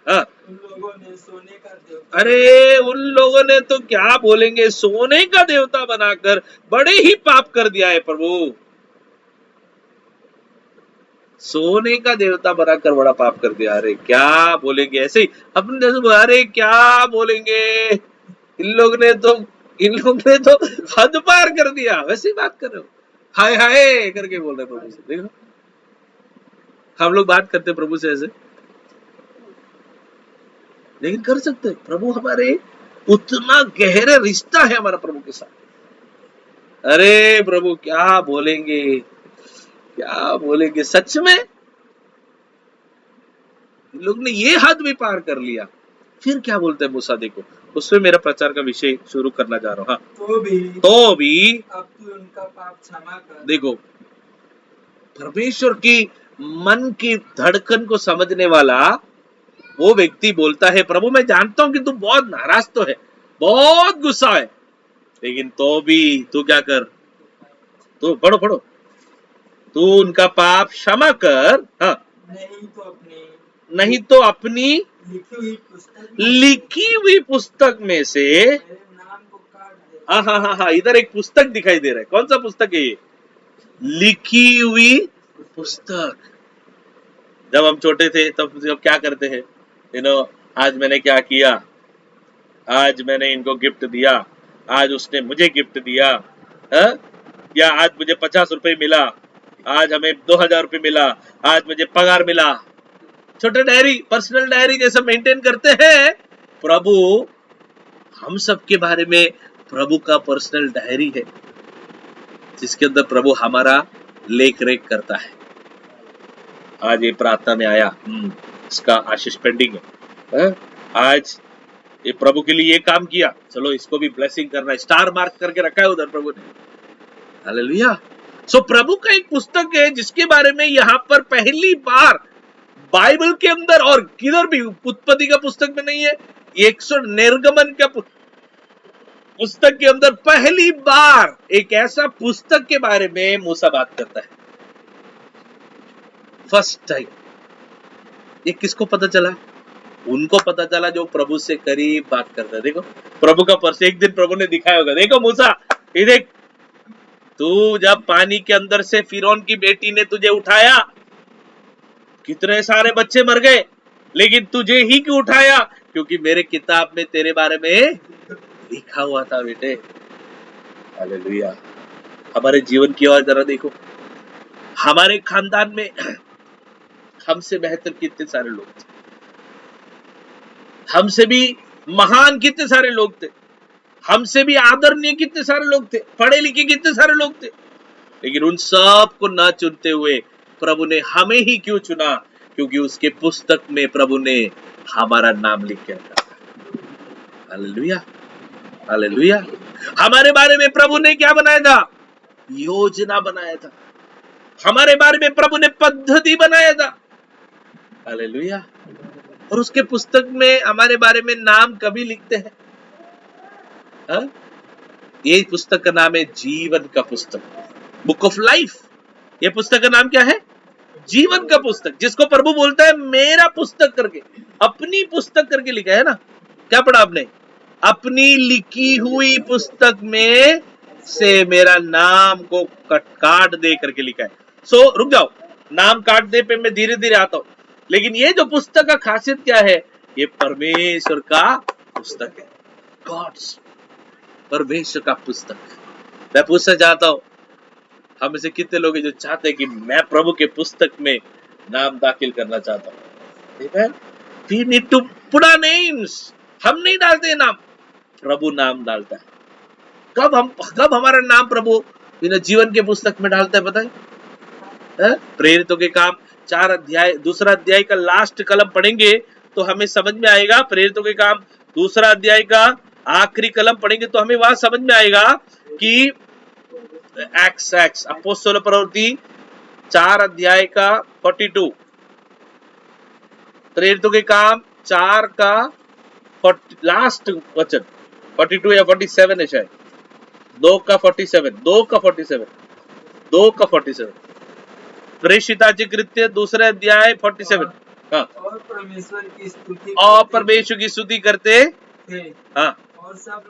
C: उन लोगों ने सोने का देवता,
A: अरे उन लोगों ने तो क्या बोलेंगे, सोने का देवता बनाकर बड़े ही पाप कर दिया है प्रभु। सोने का देवता बनाकर बड़ा पाप कर दिया। अरे क्या बोलेंगे, ऐसे ही अपने, अरे क्या बोलेंगे, इन लोग ने तो हद पार कर दिया। वैसे ही बात कर रहे हो, हाय हाय करके बोल रहे प्रभु से। देखो हम लोग बात करते प्रभु से ऐसे, लेकिन कर सकते प्रभु हमारे, उतना गहरा रिश्ता है हमारा प्रभु के साथ। अरे प्रभु क्या बोलेंगे, क्या बोलेंगे। सच में लोग ने ये हद भी पार कर लिया। फिर क्या बोलते हैं मूसा, देखो उसमें मेरा प्रचार का विषय शुरू करना जा रहा हूं। तो भी
C: अब तू उनका पाप क्षमा कर।
A: देखो परमेश्वर की मन की धड़कन को समझने वाला वो व्यक्ति बोलता है, प्रभु मैं जानता हूं कि तू बहुत नाराज तो है, बहुत गुस्सा है, लेकिन तो भी तू क्या कर, तू पढ़ो, तू उनका पाप क्षमा कर। हाँ, नहीं तो अपनी लिखी हुई पुस्तक में से
C: मेरे नाम को काट दे।
A: हाँ, इधर एक पुस्तक दिखाई दे रहा है। कौन सा पुस्तक है ये? लिखी हुई पुस्तक। जब हम छोटे थे तब जब क्या करते हैं, आज मैंने क्या किया, आज मैंने इनको गिफ्ट दिया, आज उसने मुझे गिफ्ट दिया, है? या आज मुझे 50 रुपए मिला, आज हमें 2000 रुपए मिला, आज मुझे पगार मिला। छोटे डायरी, पर्सनल डायरी जैसा मेंटेन करते हैं। प्रभु हम सब के बारे में प्रभु का पर्सनल डायरी है, जिसके अंदर प्रभु हमारा लेख रेख करता है। आज ये प्रार्थना में आया, इसका आशीष पेंडिंग है, आज ये प्रभु के लिए ये काम किया, चलो इसको भी ब्लेसिंग करना है, स्टार मार्क करके रखा है उधर प्रभु ने। हालेलुया। सो प्रभु का एक पुस्तक है जिसके बारे में यहाँ पर पहली बार बाइबल के अंदर और किधर भी, उत्पत्ति का पुस्तक में नहीं है, 100 निर्गमन का पुस्तक के अंदर पहली बार एक ऐसा पुस्तक के बारे में मूसा बात करता है। First time. ये किसको पता चला? उनको पता चला जो प्रभु से करीब बात करता है। देखो प्रभु का पर्स एक दिन प्रभु ने दिखाया होगा, देखो मूसा ये देख, तू जब पानी के अंदर से फिरौन की बेटी ने तुझे उठाया, कितने सारे बच्चे मर गए, लेकिन तुझे ही क्यों उठाया? क्योंकि मेरे किताब में तेरे बारे में लिखा हुआ था बेटे। हालेलुया। हमारे जीवन की ओर जरा देखो, हमारे खानदान में हमसे बेहतर कितने सारे लोग थे, हमसे भी महान कितने सारे लोग थे, हमसे भी आदरणीय कितने सारे लोग थे, पढ़े लिखे कितने सारे लोग थे, लेकिन उन सब को न चुनते हुए प्रभु ने हमें ही क्यों चुना? क्योंकि उसके पुस्तक में प्रभु ने हमारा नाम लिख के रखा था। Hallelujah, hallelujah. हमारे बारे में प्रभु ने क्या बनाया था? योजना बनाया था। हमारे बारे में प्रभु ने पद्धति बनाया था। हालेलुया। और उसके पुस्तक में हमारे बारे में नाम कभी लिखते हैं? हा? ये पुस्तक का नाम है जीवन का पुस्तक, बुक ऑफ लाइफ। ये पुस्तक का नाम क्या है? जीवन का पुस्तक, जिसको प्रभु बोलता है मेरा पुस्तक करके, अपनी पुस्तक करके लिखा है ना। क्या पढ़ा आपने? अपनी लिखी हुई पुस्तक में से मेरा नाम को काट दे करके लिखा है। सो रुक जाओ, नाम काट दे पे मैं धीरे धीरे आता हूं। लेकिन ये जो पुस्तक का खासियत क्या है? ये परमेश्वर का पुस्तक है, गॉड्स, परमेश्वर का पुस्तक। मैं पूछना चाहता हूं, हम से कितने लोग हैं जो चाहते हैं कि मैं प्रभु के पुस्तक में नाम दाखिल करना चाहता हूं? Amen? We need to put our names. हम नहीं डालते नाम, प्रभु नाम डालता है। कब हमारा नाम प्रभु जीवन के पुस्तक में डालता है? पता है? प्रेरितों के काम 4 अध्याय, दूसरा अध्याय का लास्ट कलम पढ़ेंगे तो हमें समझ में आएगा। प्रेरितों के काम दूसरा अध्याय का आखिरी कलम पढ़ेंगे तो हमें वहां समझ में आएगा कि एक्स अपोस्तल प्रवृत्ति 4 अध्याय का 42, प्रेरितों के काम 4 का लास्ट वचन 42 या 47 है शायद, 2 का 47, प्रेषिताची कृत्य दूसरे अध्याय 47। हाँ,
C: और परमेश्वर की स्तुति
A: करते
C: थे।
A: हाँ,
C: और सब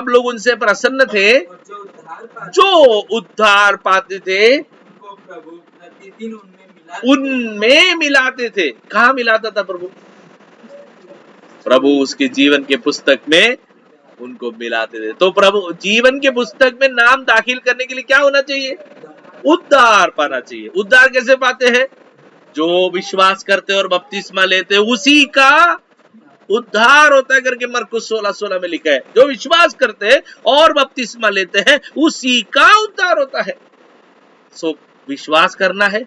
C: लोग उनसे प्रसन्न थे। और
A: जो उद्धार पाते थे
C: उनको प्रभु प्रतिदिन
A: उनमें मिलाते थे। कहाँ मिलाता था प्रभु? प्रभु उसके जीवन के पुस्तक में उनको मिलाते थे। तो प्रभु जीवन के पुस्तक में नाम दाखिल करने के लिए क्या होना चाहिए? उद्धार पाना चाहिए। उद्धार कैसे पाते हैं? जो विश्वास करते और बपतिस्मा लेते उसी का उद्धार होता है करके मरकुस 16:16 में लिखा है। जो विश्वास करते हैं और बपतिस्मा लेते हैं उसी का उद्धार होता है। सो विश्वास करना है,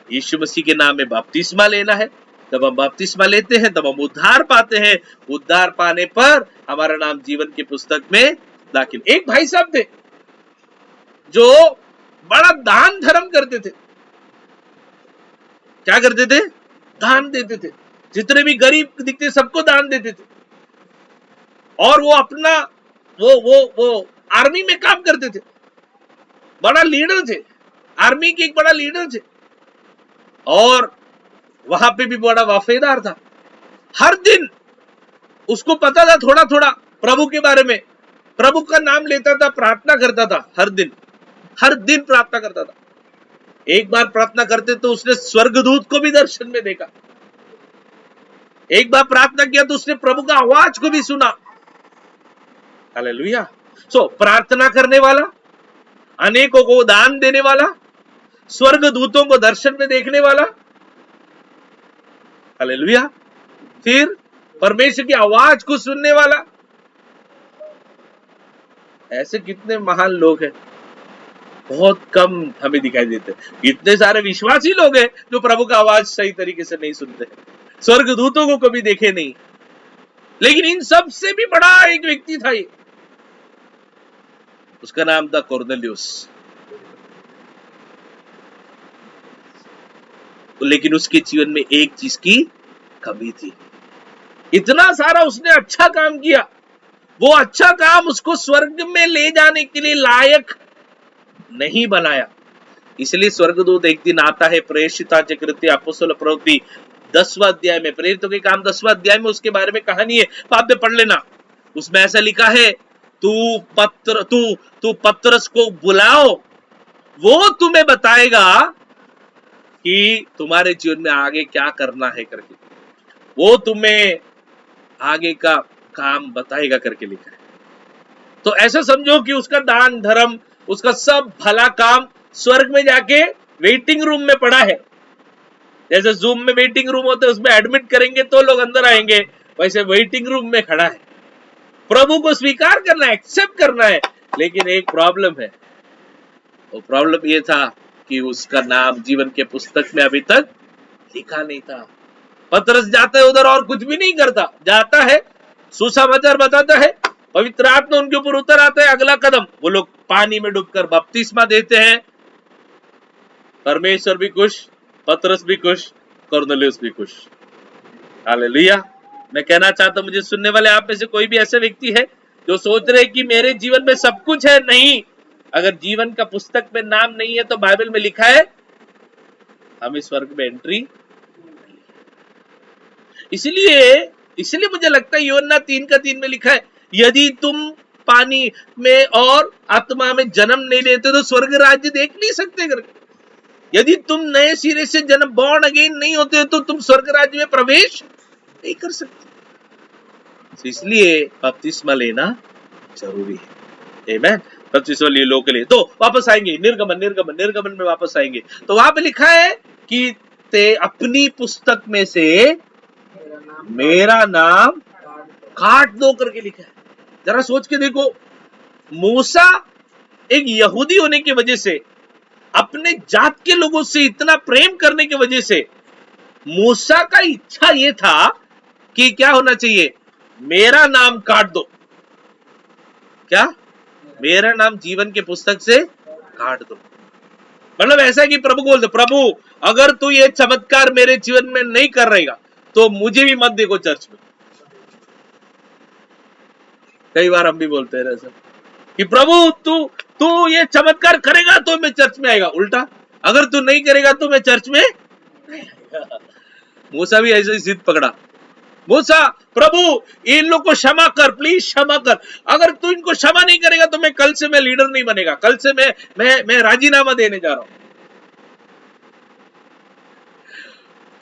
A: यीशु मसीह के नाम में बपतिस्मा लेना है, जब हम बपतिस्मा लेते हैं तब हम उद्धार पाते हैं। उद्धार पाने पर हमारा नाम जीवन की पुस्तक में दाखिल। एक भाई साहब थे जो बड़ा दान धर्म करते थे। क्या करते थे? दान देते थे। जितने भी गरीब दिखते सबको दान देते थे। और वो अपना वो आर्मी में काम करते थे, बड़ा लीडर थे, आर्मी के एक बड़ा लीडर थे, और वहां पे भी बड़ा वफादार था। हर दिन उसको पता था थोड़ा थोड़ा प्रभु के बारे में, प्रभु का नाम लेता था, प्रार्थना करता था हर दिन। हर दिन प्रार्थना करता था। एक बार प्रार्थना करते तो उसने स्वर्गदूत को भी दर्शन में देखा। एक बार प्रार्थना किया तो उसने प्रभु का आवाज को भी सुना। हालेलुया। सो प्रार्थना करने वाला, अनेकों को दान देने वाला, स्वर्गदूतों को दर्शन में देखने वाला, हालेलुया, फिर परमेश्वर की आवाज को सुनने वाला, ऐसे कितने महान लोग हैं, बहुत कम हमें दिखाई देते हैं। इतने सारे विश्वासी लोग हैं जो प्रभु का आवाज सही तरीके से नहीं सुनते, स्वर्गदूतों को कभी देखे नहीं, लेकिन इन सब से भी बड़ा एक व्यक्ति था ये, उसका नाम था कॉर्नेलियुस। लेकिन उसके जीवन में एक चीज की कमी थी। इतना सारा उसने अच्छा काम किया, वो अच्छा काम उसको स्वर्ग में ले जाने के लिए लायक नहीं बनाया। इसलिए स्वर्गदूत एक दिन आता है, प्रेषितांचे कृत्य अपोस्तल प्रवृत्ति 10वां अध्याय में, प्रेरितों के काम 10वां अध्याय में उसके बारे में कहानी है, आप में पढ़ लेना। उसमें ऐसा लिखा है, तू पतरस को बुलाओ, वो तुम्हें बताएगा कि तुम्हारे जीवन में आगे क्या करना है करके, वो तुम्हें आगे का काम बताएगा करके लिखा है। तो ऐसा समझो कि उसका दान धर्म, उसका सब भला काम स्वर्ग में जाके वेटिंग रूम में पड़ा है। जैसे जूम में वेटिंग रूम होते हैं, उसमें एडमिट करेंगे तो लोग अंदर आएंगे, वैसे वेटिंग रूम में खड़ा है। प्रभु को स्वीकार करना है, एक्सेप्ट करना है, लेकिन एक प्रॉब्लम है। वो प्रॉब्लम ये था कि उसका नाम जीवन के पुस्तक में अभी तक लिखा नहीं था। पतरस जाता है उधर और कुछ भी नहीं करता, जाता है सुसमाचार बताता है, पवित्र आत्मा उनके ऊपर उतर आता है। अगला कदम, वो लोग पानी में डूबकर बपतिस्मा देते हैं। परमेश्वर भी खुश, पतरस भी खुश, कॉर्नेलियुस भी खुश। हालेलुया। मैं कहना चाहता हूं, मुझे सुनने वाले आप में से कोई भी ऐसे व्यक्ति है जो सोच रहे कि मेरे जीवन में सब कुछ है, नहीं, अगर जीवन का पुस्तक में नाम नहीं है तो बाइबल में लिखा है हमें स्वर्ग में एंट्री। इसलिए मुझे लगता है यूहन्ना 3:3 में लिखा है, यदि तुम पानी में और आत्मा में जन्म नहीं लेते तो स्वर्ग राज्य देख नहीं सकते करके। यदि तुम नए सिरे से जन्म, बॉर्न अगेन नहीं होते तो तुम स्वर्ग राज्य में प्रवेश नहीं कर सकते। इसलिए बपतिस्मा लेना जरूरी है। आमेन। बपतिस्मा लिए लोगों के लिए। तो वापस आएंगे निर्गमन में वापस आएंगे, तो वहां पे लिखा है कि ते अपनी पुस्तक में से मेरा नाम काट दो करके लिखा है। जरा सोच के देखो, मूसा एक यहूदी होने की वजह से, अपने जात के लोगों से इतना प्रेम करने की वजह से, मूसा का इच्छा यह था कि क्या होना चाहिए, मेरा नाम काट दो। क्या? मेरा नाम जीवन के पुस्तक से काट दो। मतलब ऐसा कि प्रभु को बोलते, प्रभु अगर तू ये चमत्कार मेरे जीवन में नहीं कर रहेगा तो मुझे भी मत देखो चर्च में। कई बार हम भी बोलते हैं ऐसा कि प्रभु तू ये चमत्कार करेगा तो मैं चर्च में आएगा। उल्टा, अगर तू नहीं करेगा तो मैं चर्च में नहीं आएगा। मूसा भी ऐसे ही जिद पकड़ा। मूसा, प्रभु इन लोग को क्षमा कर, प्लीज क्षमा कर, अगर तू इनको क्षमा नहीं करेगा तो मैं कल से मैं लीडर नहीं बनेगा, कल से मैं राजीनामा देने जा रहा हूं।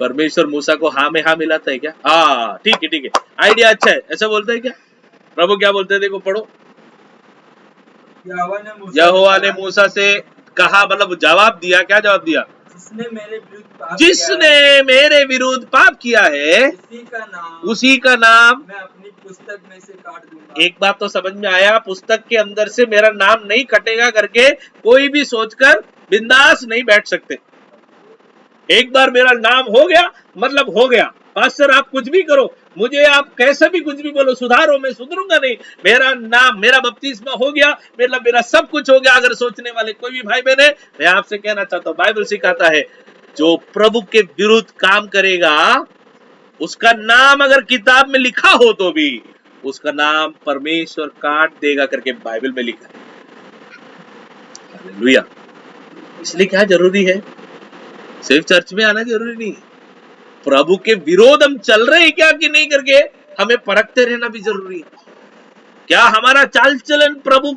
A: परमेश्वर मूसा को हाँ में हाँ मिलाता है क्या? हाँ, ठीक है, आइडिया अच्छा है, ऐसा बोलता है क्या? प्रभु क्या बोलते हैं, देखो पढ़ो। यहोवा ने मूसा से कहा, मतलब जवाब दिया, क्या जवाब दिया? जिसने मेरे विरुद्ध पाप किया है उसी का नाम
C: मैं अपनी पुस्तक में से काट दूंगा।
A: एक बात तो समझ में आया, पुस्तक के अंदर से मेरा नाम नहीं कटेगा करके कोई भी सोचकर बिंदास नहीं बैठ सकते। एक बार मेरा नाम हो गया मतलब हो गया। पास्टर आप कुछ भी करो, मुझे आप कैसे भी कुछ भी बोलो, सुधारो, मैं सुधरूंगा नहीं। मेरा नाम, मेरा बपतिस्मा हो गया, मतलब मेरा सब कुछ हो गया। अगर सोचने वाले कोई भी भाई बहन है, मैं आपसे कहना चाहता हूं, बाइबल सिखाता है जो प्रभु के विरुद्ध काम करेगा उसका नाम अगर किताब में लिखा हो तो भी उसका नाम परमेश्वर काट देगा करके बाइबल में लिखा है। हालेलुया। इसलिए क्या जरूरी है, सिर्फ चर्च में आना जरूरी नहीं, प्रभु के विरोध हम चल रहे हैं क्या कि नहीं करके हमें परखते रहना भी जरूरी है। क्या हमारा चाल चलन प्रभु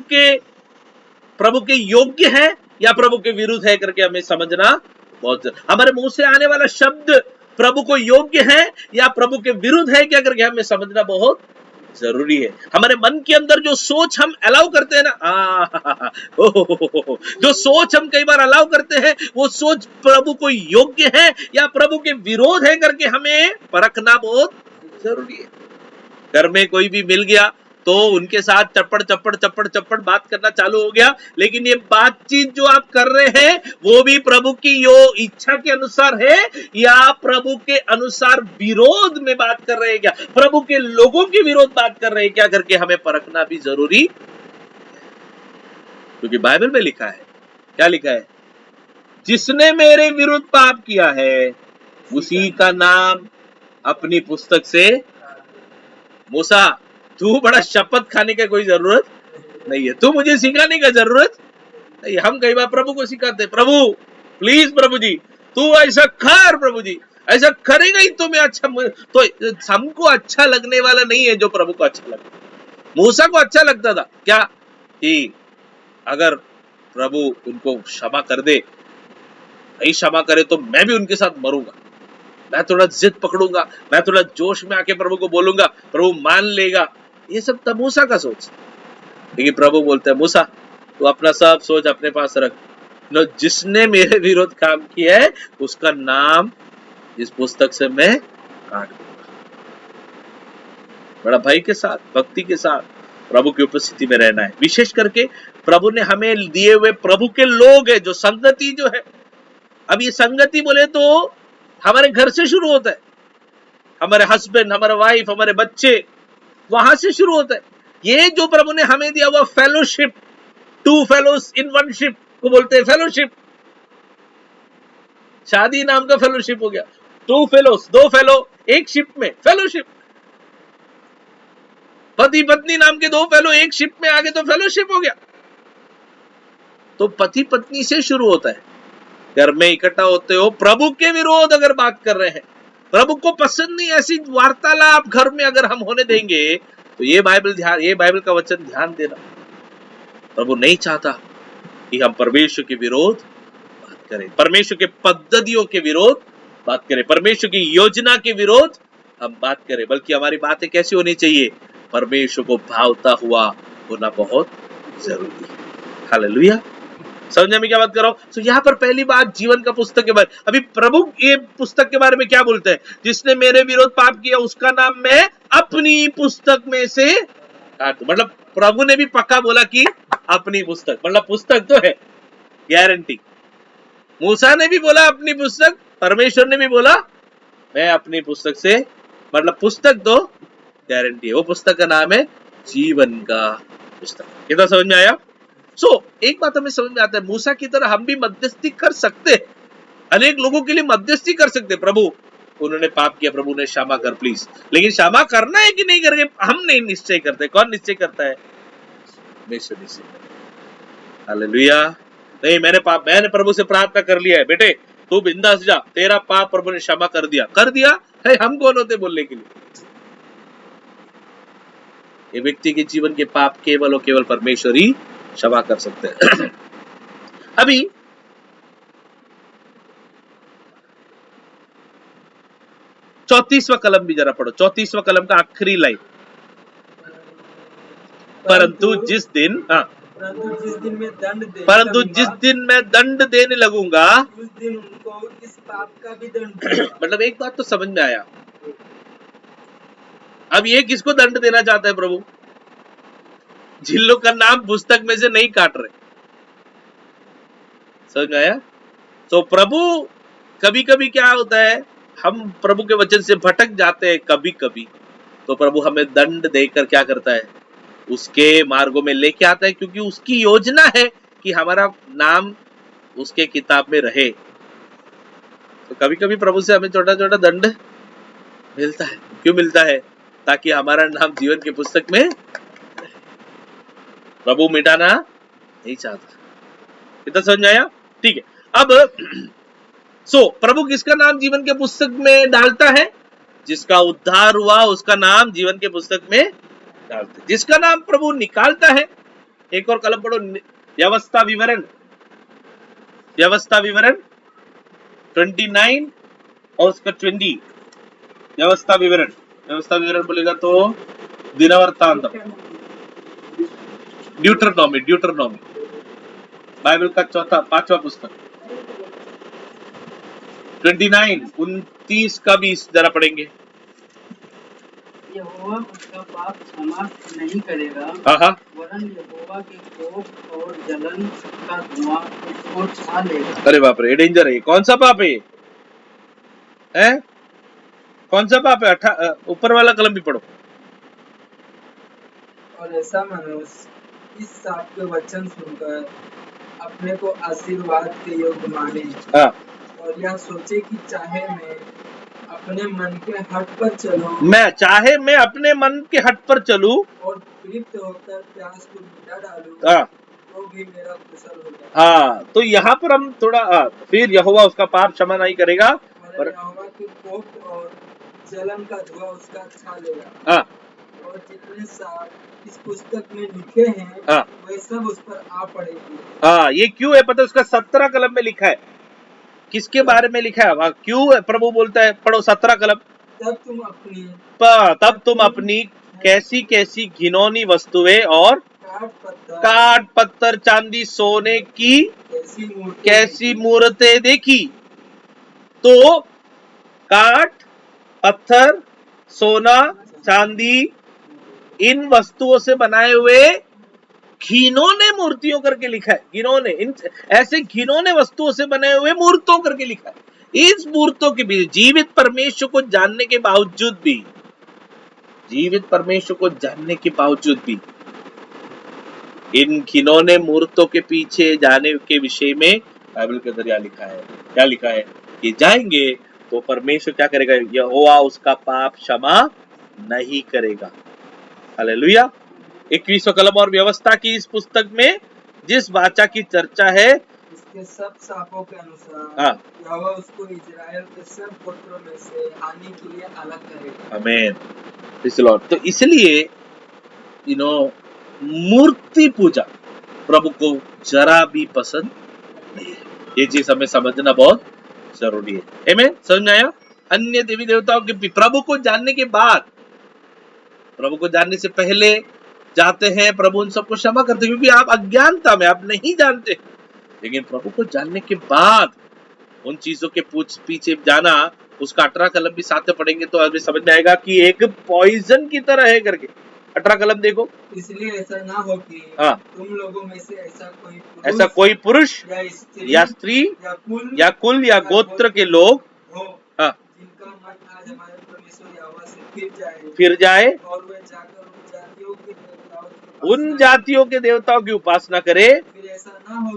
A: के योग्य है या प्रभु के विरुद्ध है करके हमें समझना बहुत हमारे मुंह से आने वाला शब्द प्रभु को योग्य है या प्रभु के विरुद्ध है क्या करके हमें समझना बहुत जरूरी है। हमारे मन के अंदर जो सोच हम अलाउ करते हैं ना, जो सोच हम कई बार अलाउ करते हैं वो सोच प्रभु को योग्य है या प्रभु के विरोध है करके हमें परखना बहुत जरूरी है। घर में कोई भी मिल गया तो उनके साथ चप्पड़ बात करना चालू हो गया, लेकिन ये बातचीत जो आप कर रहे हैं वो भी प्रभु की इच्छा के अनुसार है या प्रभु के अनुसार विरोध में बात कर रहे हैं क्या, प्रभु के लोगों के विरोध बात कर रहे हैं क्या करके हमें परखना भी जरूरी। क्योंकि बाइबल में लिखा है, क्या लिखा है, जिसने मेरे विरुद्ध पाप किया है उसी का नाम अपनी पुस्तक से। मूसा तू बड़ा शपथ खाने का कोई जरूरत नहीं है, तू मुझे सिखाने का जरूरत नहीं। हम कई बार प्रभु को सिखाते, प्रभु प्लीज प्रभु जी तू ऐसा कर, प्रभु जी ऐसा करेगा ही तो मैं अच्छा, तो हमको अच्छा लगने वाला नहीं है जो प्रभु को अच्छा लगता। मूसा को अच्छा लगता था क्या कि अगर प्रभु उनको क्षमा कर दे, नहीं क्षमा करे तो मैं भी उनके साथ मरूंगा, मैं थोड़ा जिद पकड़ूंगा, मैं थोड़ा जोश में आके प्रभु को बोलूंगा, प्रभु मान लेगा। ये सब था मूसा का सोच। लेकिन प्रभु बोलते हैं मूसा तू अपना सब सोच अपने पास रख, जिसने मेरे विरोध काम किया है उसका नाम इस पुस्तक से मैं काट दूंगा। बड़ा भय के साथ, भक्ति के साथ प्रभु की उपस्थिति में रहना है। विशेष करके प्रभु ने हमें दिए हुए प्रभु के लोग है, जो संगति जो है, अब ये संगति बोले तो हमारे घर से शुरू होता है, हमारे हस्बैंड, हमारे वाइफ, हमारे बच्चे, वहां से शुरू होता है। ये जो प्रभु ने हमें दिया हुआ fellowship, two fellows in one ship को बोलते हैं फेलोशिप। शादी नाम का फेलोशिप हो गया, टू फेलोस, दो फेलो एक शिप में, फेलोशिप। पति पत्नी नाम के दो फेलो एक शिप में आ गए तो फेलोशिप हो गया। तो पति पत्नी से शुरू होता है, घर में इकट्ठा होते हो, प्रभु के विरोध अगर बात कर रहे हैं, प्रभु को पसंद नहीं ऐसी वार्तालाप घर में अगर हम होने देंगे तो ये बाइबल का वचन ध्यान देना, प्रभु नहीं चाहता कि हम परमेश्वर के विरोध बात करें, परमेश्वर के पद्धतियों के विरोध बात करें, परमेश्वर की योजना के विरोध हम बात करें, बल्कि हमारी बातें कैसी होनी चाहिए, परमेश्वर को भावता हुआ होना बहुत जरूरी है। हालेलुया, समझने में क्या बात कर रहा हूं। तो यहाँ पर पहली बात जीवन का पुस्तक के बारे, अभी प्रभु ये पुस्तक के बारे में क्या बोलते हैं, जिसने मेरे विरोध पाप किया उसका नाम मैं अपनी पुस्तक में से काट दूं। मतलब प्रभु ने भी पक्का बोला कि अपनी पुस्तक, मतलब पुस्तक तो है, गारंटी। मूसा ने भी बोला अपनी पुस्तक, परमेश्वर ने भी बोला मैं अपनी पुस्तक से, मतलब पुस्तक तो गारंटी है। वो पुस्तक का नाम है जीवन का पुस्तक। कितना समझ में आया। एक बात हमें समझ में आता है, मूसा की तरह हम भी मध्यस्थी कर सकते हैं, अनेक लोगों के लिए मध्यस्थी कर सकते हैं। प्रभु उन्होंने पाप किया, प्रभु ने क्षमा कर प्लीज, लेकिन क्षमा करना है कि नहीं करके हम नहीं निश्चय करते। कौन निश्चय करता है, परमेश्वर निश्चय करता है। हालेलुया। नहीं मैंने प्रभु से प्रार्थना कर लिया है, बेटे तू बिंदास जा, तेरा पाप प्रभु ने क्षमा कर दिया है, हम कौन होते बोलने के लिए। ये व्यक्ति के जीवन के पाप केवल और केवल परमेश्वर ही क्षमा कर सकते हैं। अभी 34वां कलम भी जरा पढ़ो, 34वां कलम का आखिरी लाइन, परंतु जिस दिन मैं दंड देने लगूंगा
C: उस दिन उनको इस पाप का भी दंड।
A: मतलब एक बात तो समझ में आया, अब ये किसको दंड देना चाहता है प्रभु, जिन लोग का नाम पुस्तक में से नहीं काट रहे। समझ में आया। तो प्रभु कभी कभी क्या होता है, हम प्रभु के वचन से भटक जाते हैं कभी कभी, तो प्रभु हमें दंड देकर क्या करता है, उसके मार्गों में लेके आता है, क्योंकि उसकी योजना है कि हमारा नाम उसके किताब में रहे। तो कभी कभी प्रभु से हमें छोटा छोटा दंड मिलता है। क्यों मिलता है, ताकि हमारा नाम जीवन की पुस्तक में, प्रभु मिटाना नहीं चाहता। इतना समझ में आया, ठीक है। अब प्रभु किसका नाम जीवन के पुस्तक में डालता है, जिसका उद्धार हुआ उसका नाम जीवन के पुस्तक में डालते, जिसका नाम प्रभु निकालता है। एक और कलम पढ़ो, व्यवस्था विवरण, व्यवस्था विवरण 29 और उसका 20। व्यवस्था विवरण बोलेगा तो दिनवृत्तांत, ड्यूटरनॉमी बाइबल का पांचवा पुस्तक 29 29 का 20 जरा पढ़ेंगे।
D: यहोवा उसका पाप क्षमा नहीं करेगा,
A: हाँ,
D: वरन यहोवा के कोप और जलन का धुआं उसको छा लेगा।
A: अरे बाप रे, डेंजर है। कौन सा पाप है ये? हैं? कौन सा पाप है? ऊपर वाला कलम भी पढ़ो।
C: और ऐसा मनुष्य इस साप के वचन सुनकर अपने को आशीर्वाद के योग्य माने
A: हाँ,
C: और यह सोचे कि चाहे मैं अपने मन के हट पर चलूं
A: मैं अपने मन के हट पर चलूं
C: और तृप्त होकर प्यास को मिटा डालूं,
A: हाँ,
C: तो भी मेरा कुशल होगा।
A: हाँ, तो यहाँ पर हम थोड़ा फिर यहोवा उसका पाप क्षमा नहीं करेगा
C: और यहोवा के कोप और जलन का धुआं उसका छा लेगा।
A: हाँ,
C: और जितने साप इस पुस्तक में लिखे हैं
A: हाँ,
C: वे सब उस पर आ पड़ेगी।
A: हाँ, ये क्यों है पता है? उसका 17 कलम में लिखा है। किसके बारे में लिखा है? क्यों है? प्रभु बोलता है, पढ़ो 17 कलम। तब तुम अपनी कैसी कैसी घिनौनी वस्तुएं और काठ पत्थर चांदी सोने की कैसी मूर्तें देखी। तो काठ पत्थर सोना चांदी इन वस्तुओं से बनाए हुए घिनौने मूर्तियों करके लिखा है। घिनौने, इन ऐसे घिनौने वस्तुओं से बने हुए मूर्तों करके लिखा है। इस मूर्तों के बीच जीवित परमेश्वर को जानने के बावजूद भी, जीवित परमेश्वर को जानने के बावजूद भी इन घिनौने मूर्तों के पीछे जाने के विषय में बाइबल के अंदर लिखा है। क्या लिखा है? कि जाएंगे तो परमेश्वर क्या करेगा? यहोवा उसका पाप क्षमा नहीं करेगा। हालेलुया। 21वां कलम और व्यवस्था की इस पुस्तक में जिस वाचा की चर्चा है,
C: इसके सब सापों के अनुसार
A: हाँ,
C: यहोवा उसको इजराइल के सब गोत्रों में से हानि के लिए अलग करेगा।
A: आमीन। Praise the Lord. तो इसलिए मूर्ति पूजा प्रभु को जरा भी पसंद नहीं है। ये चीज हमें समझना बहुत जरूरी है। आमीन। समझ में आया? अन्य देवी देवताओं के प्रभु को जानने के बाद, प्रभु को जानने से पहले जाते हैं, प्रभु उन सबको क्षमा करते हैं, क्योंकि आप अज्ञानता में, आप नहीं जानते। लेकिन प्रभु को जानने के बाद उन चीजों के पीछे जाना, उसका 18 कलम भी साथ में पढ़ेंगे तो अभी समझ में आएगा कि एक पॉइजन की तरह है करके। 18 कलम देखो।
C: इसलिए ऐसा ना हो कि
A: हाँ,
C: तुम लोगों में से ऐसा कोई
A: पुरुष या स्त्री या कुल या गोत्र के लोग
C: हो,
A: हाँ,
C: जिनका मन आज हमारे परमेश्वर यहोवा से
A: फिर जाए
C: और वे जाकर
A: उन जातियों के देवताओं की उपासना करे।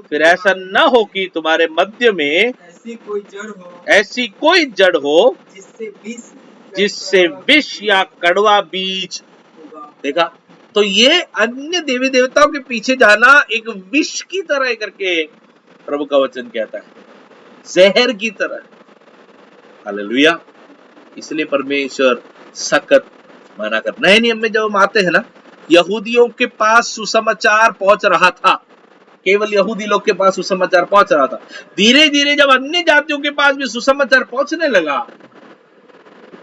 A: फिर ऐसा ना हो कि तुम्हारे मध्य में ऐसी कोई जड़ हो जिससे विष या कड़वा बीज। देखा? तो ये अन्य देवी देवताओं के पीछे जाना एक विष की तरह करके प्रभु का वचन कहता है, जहर की तरह। हालेलुया। इसलिए परमेश्वर सख्त मना कर। नए नियम में जब हम आते हैं ना, यहूदियों के पास सुसमाचार पहुंच रहा था, केवल यहूदी लोग के पास सुसमाचार पहुंच रहा था। धीरे धीरे जब अन्य जातियों के पास भी सुसमाचार पहुंचने लगा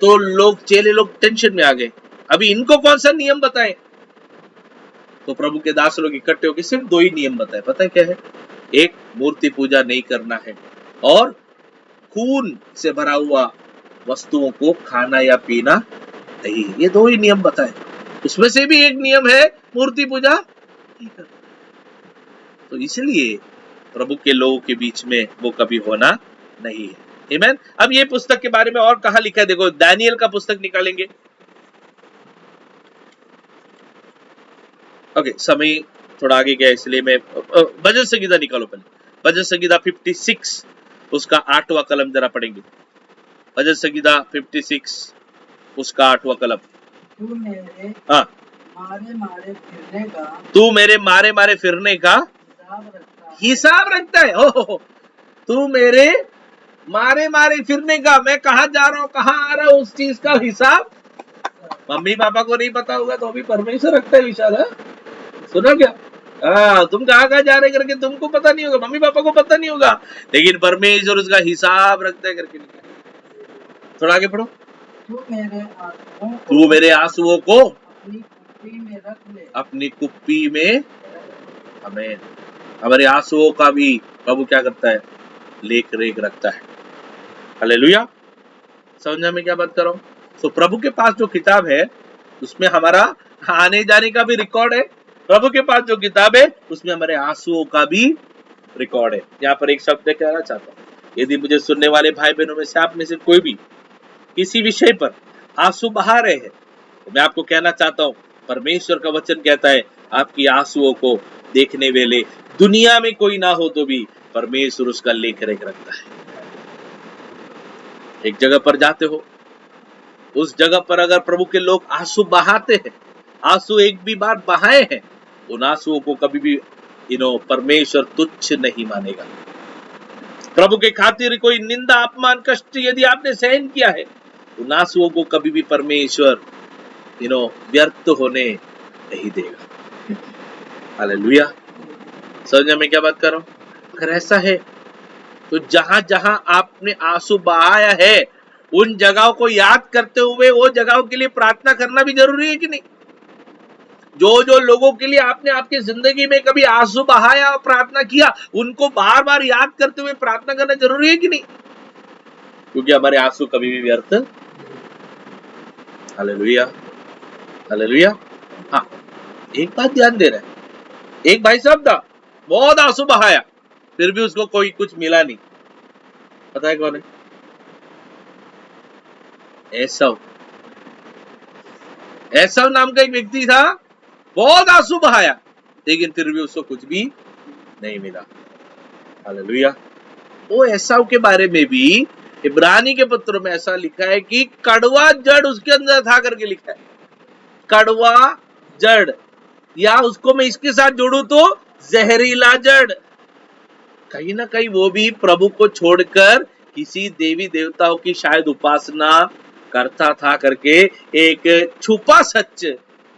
A: तो चेले लोग टेंशन में आ गए। अभी इनको कौन सा नियम बताएं? तो प्रभु के दास लोग इकट्ठे होकर सिर्फ 2 ही नियम बताए। पता है क्या है? एक, मूर्ति पूजा नहीं करना है, और खून से भरा हुआ वस्तुओं को खाना या पीना नहीं। ये 2 ही नियम बताए। उसमें से भी एक नियम है मूर्ति पूजा नहीं करना। तो इसलिए प्रभु के लोगों के बीच में वो कभी होना नहीं है। आमीन। अब ये पुस्तक के बारे में और कहा लिखा है, देखो, दानियल का पुस्तक निकालेंगे। ओके, समय थोड़ा आगे गया इसलिए मैं भजन संगीता निकालो पहले। भजन संगीता 56 उसका 8वां कलम जरा पढ़ेंगे। भजन संगीता 56 उसका 8वां कलम।
D: तू मेरे
A: हाँ, तू मेरे मारे मारे फिरने का हिसाब रखता है। हो, तू मेरे मारे मारे फिरने का, मैं कहाँ जा रहा हूँ, कहाँ आ रहा हूँ, उस चीज का हिसाब मम्मी पापा को नहीं पता होगा तो भी परमेश्वर रखता है। विशाल, सुना क्या? तुम कहाँ कहाँ जा रहे करके तुमको पता नहीं होगा, मम्मी पापा को पता नहीं होगा, लेकिन परमेश्वर उसका हिसाब रखता है करके लिखा है। थोड़ा आगे पढ़ो।
D: तू मेरे आंसुओं को
A: तू मेरे आंसुओं को
D: अपनी कुप्पी में रख ले।
A: अपनी कुप्पी में, हमें हमारे आंसुओं का भी प्रभु क्या करता है, लेख रेख रखता है। हालेलुया। समझने में क्या बात कर रहा हूं? तो प्रभु के पास जो किताब है उसमें हमारा आने जाने का भी रिकॉर्ड है, प्रभु के पास जो किताब है उसमें हमारे आंसुओं का भी रिकॉर्ड है। यहाँ पर एक शब्द कहना चाहता हूँ, यदि मुझे सुनने वाले भाई बहनों में से आप में से कोई भी किसी विषय पर आंसू बहा रहे हैं, तो मैं आपको कहना चाहता हूँ, परमेश्वर का वचन कहता है आपकी आंसुओं को देखने वाले दुनिया में कोई ना हो तो भी परमेश्वर उसका लेख रेख रखता है। एक जगह पर जाते हो, उस जगह पर अगर प्रभु के लोग आंसू बहाते हैं, आंसू एक भी बार बहाए हैं, उन आंसुओं को कभी भी परमेश्वर तुच्छ नहीं मानेगा। प्रभु के खातिर कोई निंदा अपमान कष्ट यदि आपने सहन किया है, उन आंसुओं को कभी भी परमेश्वर व्यर्थ होने नहीं देगा। हालेलुया। समझने में क्या बात कर रहा हूं? अगर ऐसा है तो जहां जहां आपने आंसू बहाया है उन जगहों को याद करते हुए वो जगहों के लिए प्रार्थना करना भी जरूरी है कि नहीं? जो लोगों के लिए आपने आपकी जिंदगी में कभी आंसू बहाया और प्रार्थना किया, उनको बार बार याद करते हुए प्रार्थना करना जरूरी है कि नहीं? क्योंकि हमारे आंसू कभी भी व्यर्थ। Hallelujah, hallelujah. हाँ, एक बात ध्यान दे रहे हैं, एक भाई साहब था, बहुत आंसू बहाया, फिर भी उसको कोई कुछ मिला नहीं। पता है कौन है? एसाव। एसाव नाम का एक व्यक्ति था, बहुत आंसू बहाया, लेकिन फिर भी उसको कुछ भी नहीं मिला। हालेलुया। वो एसाव के बारे में भी इब्रानी के पत्र में ऐसा लिखा है कि कड़वा जड़ उसके अंदर था करके लिखा है। कड़वा जड़, या उसको मैं इसके साथ जोड़ू तो जहरीला जड़। कहीं ना कहीं वो भी प्रभु को छोड़कर किसी देवी देवताओं की शायद उपासना करता था करके एक छुपा सच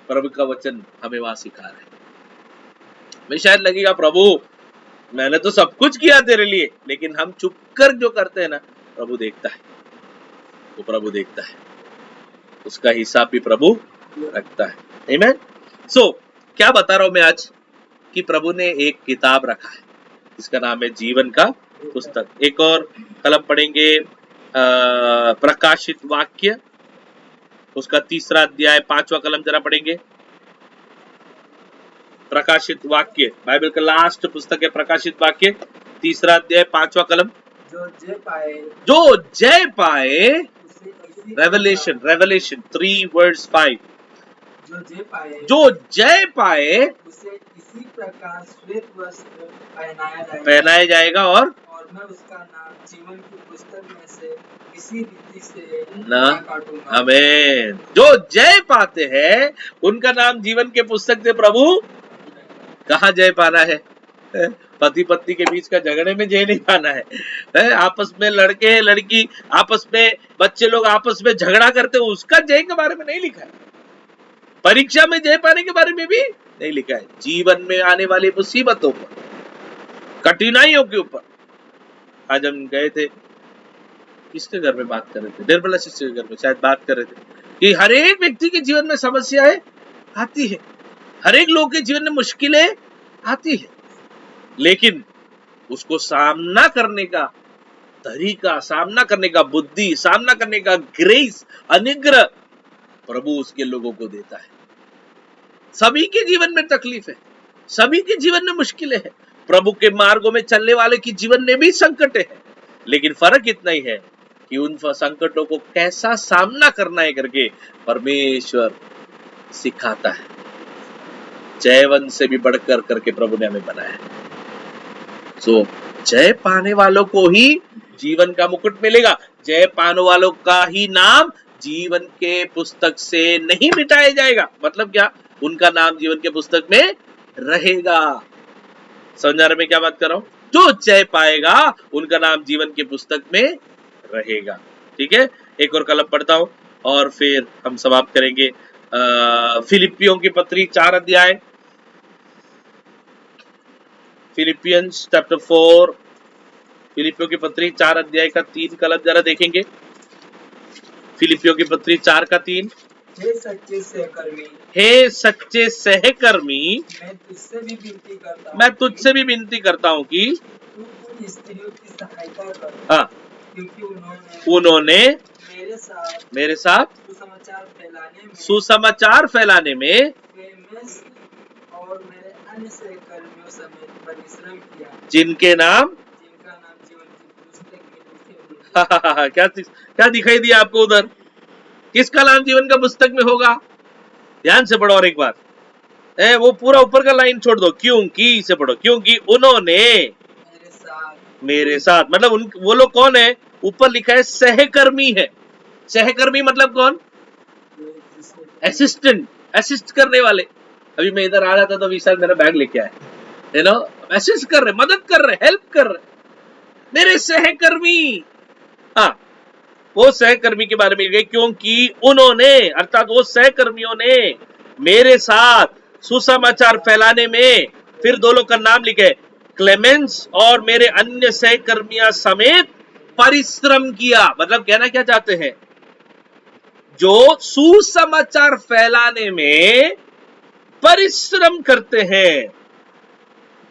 A: प्रभु का वचन हमें वहां सिखा रहा है। मैं शायद लगेगा प्रभु मैंने तो सब कुछ किया तेरे लिए, लेकिन हम चुप कर जो करते हैं ना, प्रभु देखता है, वो प्रभु देखता है, उसका हिसाब भी प्रभु रखता है। आमीन। सो क्या बता रहा हूं मैं आज कि प्रभु ने एक किताब रखा है जिसका नाम है जीवन का पुस्तक। एक और कलम पढ़ेंगे, प्रकाशित वाक्य, उसका 3रा अध्याय 5वां कलम जरा पढ़ेंगे। प्रकाशित वाक्य बाइबल का लास्ट पुस्तक है, प्रकाशित वाक्य 3रा अध्याय 5वां कलम। जो जय पाए, रेवलेशन 3:5, जो जय पाए
C: उसे इसी प्रकार श्वेत वस्त्र
A: पहनाया जाएगा और
C: मैं उसका नाम जीवन की पुस्तक में से किसी रीति से
A: ना
C: काटूंगा।
A: आमीन। जो जय पाते हैं उनका नाम जीवन के पुस्तक से प्रभु कहाँ जय पाना है? पति पत्नी के बीच का झगड़े में जय नहीं पाना है। आपस में लड़के लड़की आपस में बच्चे लोग आपस में झगड़ा करते हो, उसका जय के बारे में नहीं लिखा है। परीक्षा में जय पाने के बारे में भी नहीं लिखा है। जीवन में आने वाली मुसीबतों पर, कठिनाइयों के ऊपर। आज हम गए थे, किसके घर में बात कर रहे थे, निर्मला सिस्टर के घर में शायद बात कर रहे थे कि हर एक व्यक्ति के जीवन में समस्याएं आती है, हर एक लोग के जीवन में मुश्किलें आती है, लेकिन उसको सामना करने का तरीका, सामना करने का बुद्धि, सामना करने का ग्रेस, अनुग्रह प्रभु उसके लोगों को देता है। सभी के जीवन में तकलीफ है, सभी के जीवन में मुश्किलें हैं, प्रभु के मार्गों में चलने वाले के जीवन में भी संकट है, लेकिन फर्क इतना ही है कि उन संकटों को कैसा सामना करना है करके परमेश्वर सिखाता है। जयवंत से भी बढ़कर करके प्रभु ने हमें बनाया है। सो जय पाने वालों को ही जीवन का मुकुट मिलेगा। जय पाने वालों का ही नाम जीवन के पुस्तक से नहीं मिटाया जाएगा। मतलब क्या? उनका नाम जीवन के पुस्तक में रहेगा। समझ में क्या बात कर रहा हूं? जो जय पाएगा उनका नाम जीवन के पुस्तक में रहेगा। ठीक है, एक और कलम पढ़ता हूं और फिर हम समाप्त करेंगे। फिलिपियों की पत्री 4 अध्याय फिलिपियंस चैप्टर 4, फिलिपियों की पत्री 4 अध्याय का 3 कलम जरा देखेंगे। फिलिपियों की पत्री 4 का 3।
C: हे सच्चे सहकर्मी,
A: हे सच्चे सहकर्मी,
C: मैं तुझसे भी विनती करता हूँ
A: कि
C: तू उन स्त्रियों की सहायता कर,
A: हाँ,
C: क्योंकि
A: उन्होंने मेरे साथ सुसमाचार फैलाने में
C: क्लेमेंस और मेरे अन्य सहकर्मियों समेत परिश्रम किया,
A: जिनका नाम
C: जीवन की पुस्तक में लिखे हुए हैं।
A: क्या दिखाई दिया आपको उधर? किसका नाम जीवन का पुस्तक में होगा? ध्यान से पढ़ो और एक बार, वो पूरा ऊपर का लाइन छोड़ दो, क्योंकि से पढ़ो, क्योंकि उन्होंने मेरे साथ, मतलब वो लोग कौन है? ऊपर लिखा है सहकर्मी है। सहकर्मी मतलब कौन? असिस्टेंट, असिस्ट करने वाले। अभी मैं इधर आ रहा था तो विशाल मेरा बैग लेके आया, यू नो, असिस्ट कर रहे, मदद कर रहे, हेल्प कर रहे, मेरे सहकर्मी। हाँ, वो सहकर्मी के बारे में लिखे, क्योंकि उन्होंने, अर्थात वो सहकर्मियों ने मेरे साथ सुसमाचार फैलाने में, फिर दो लोग का नाम लिखे, क्लेमेंस और मेरे अन्य सहकर्मियों समेत परिश्रम किया। मतलब कहना क्या चाहते हैं? जो सुसमाचार फैलाने में परिश्रम करते हैं,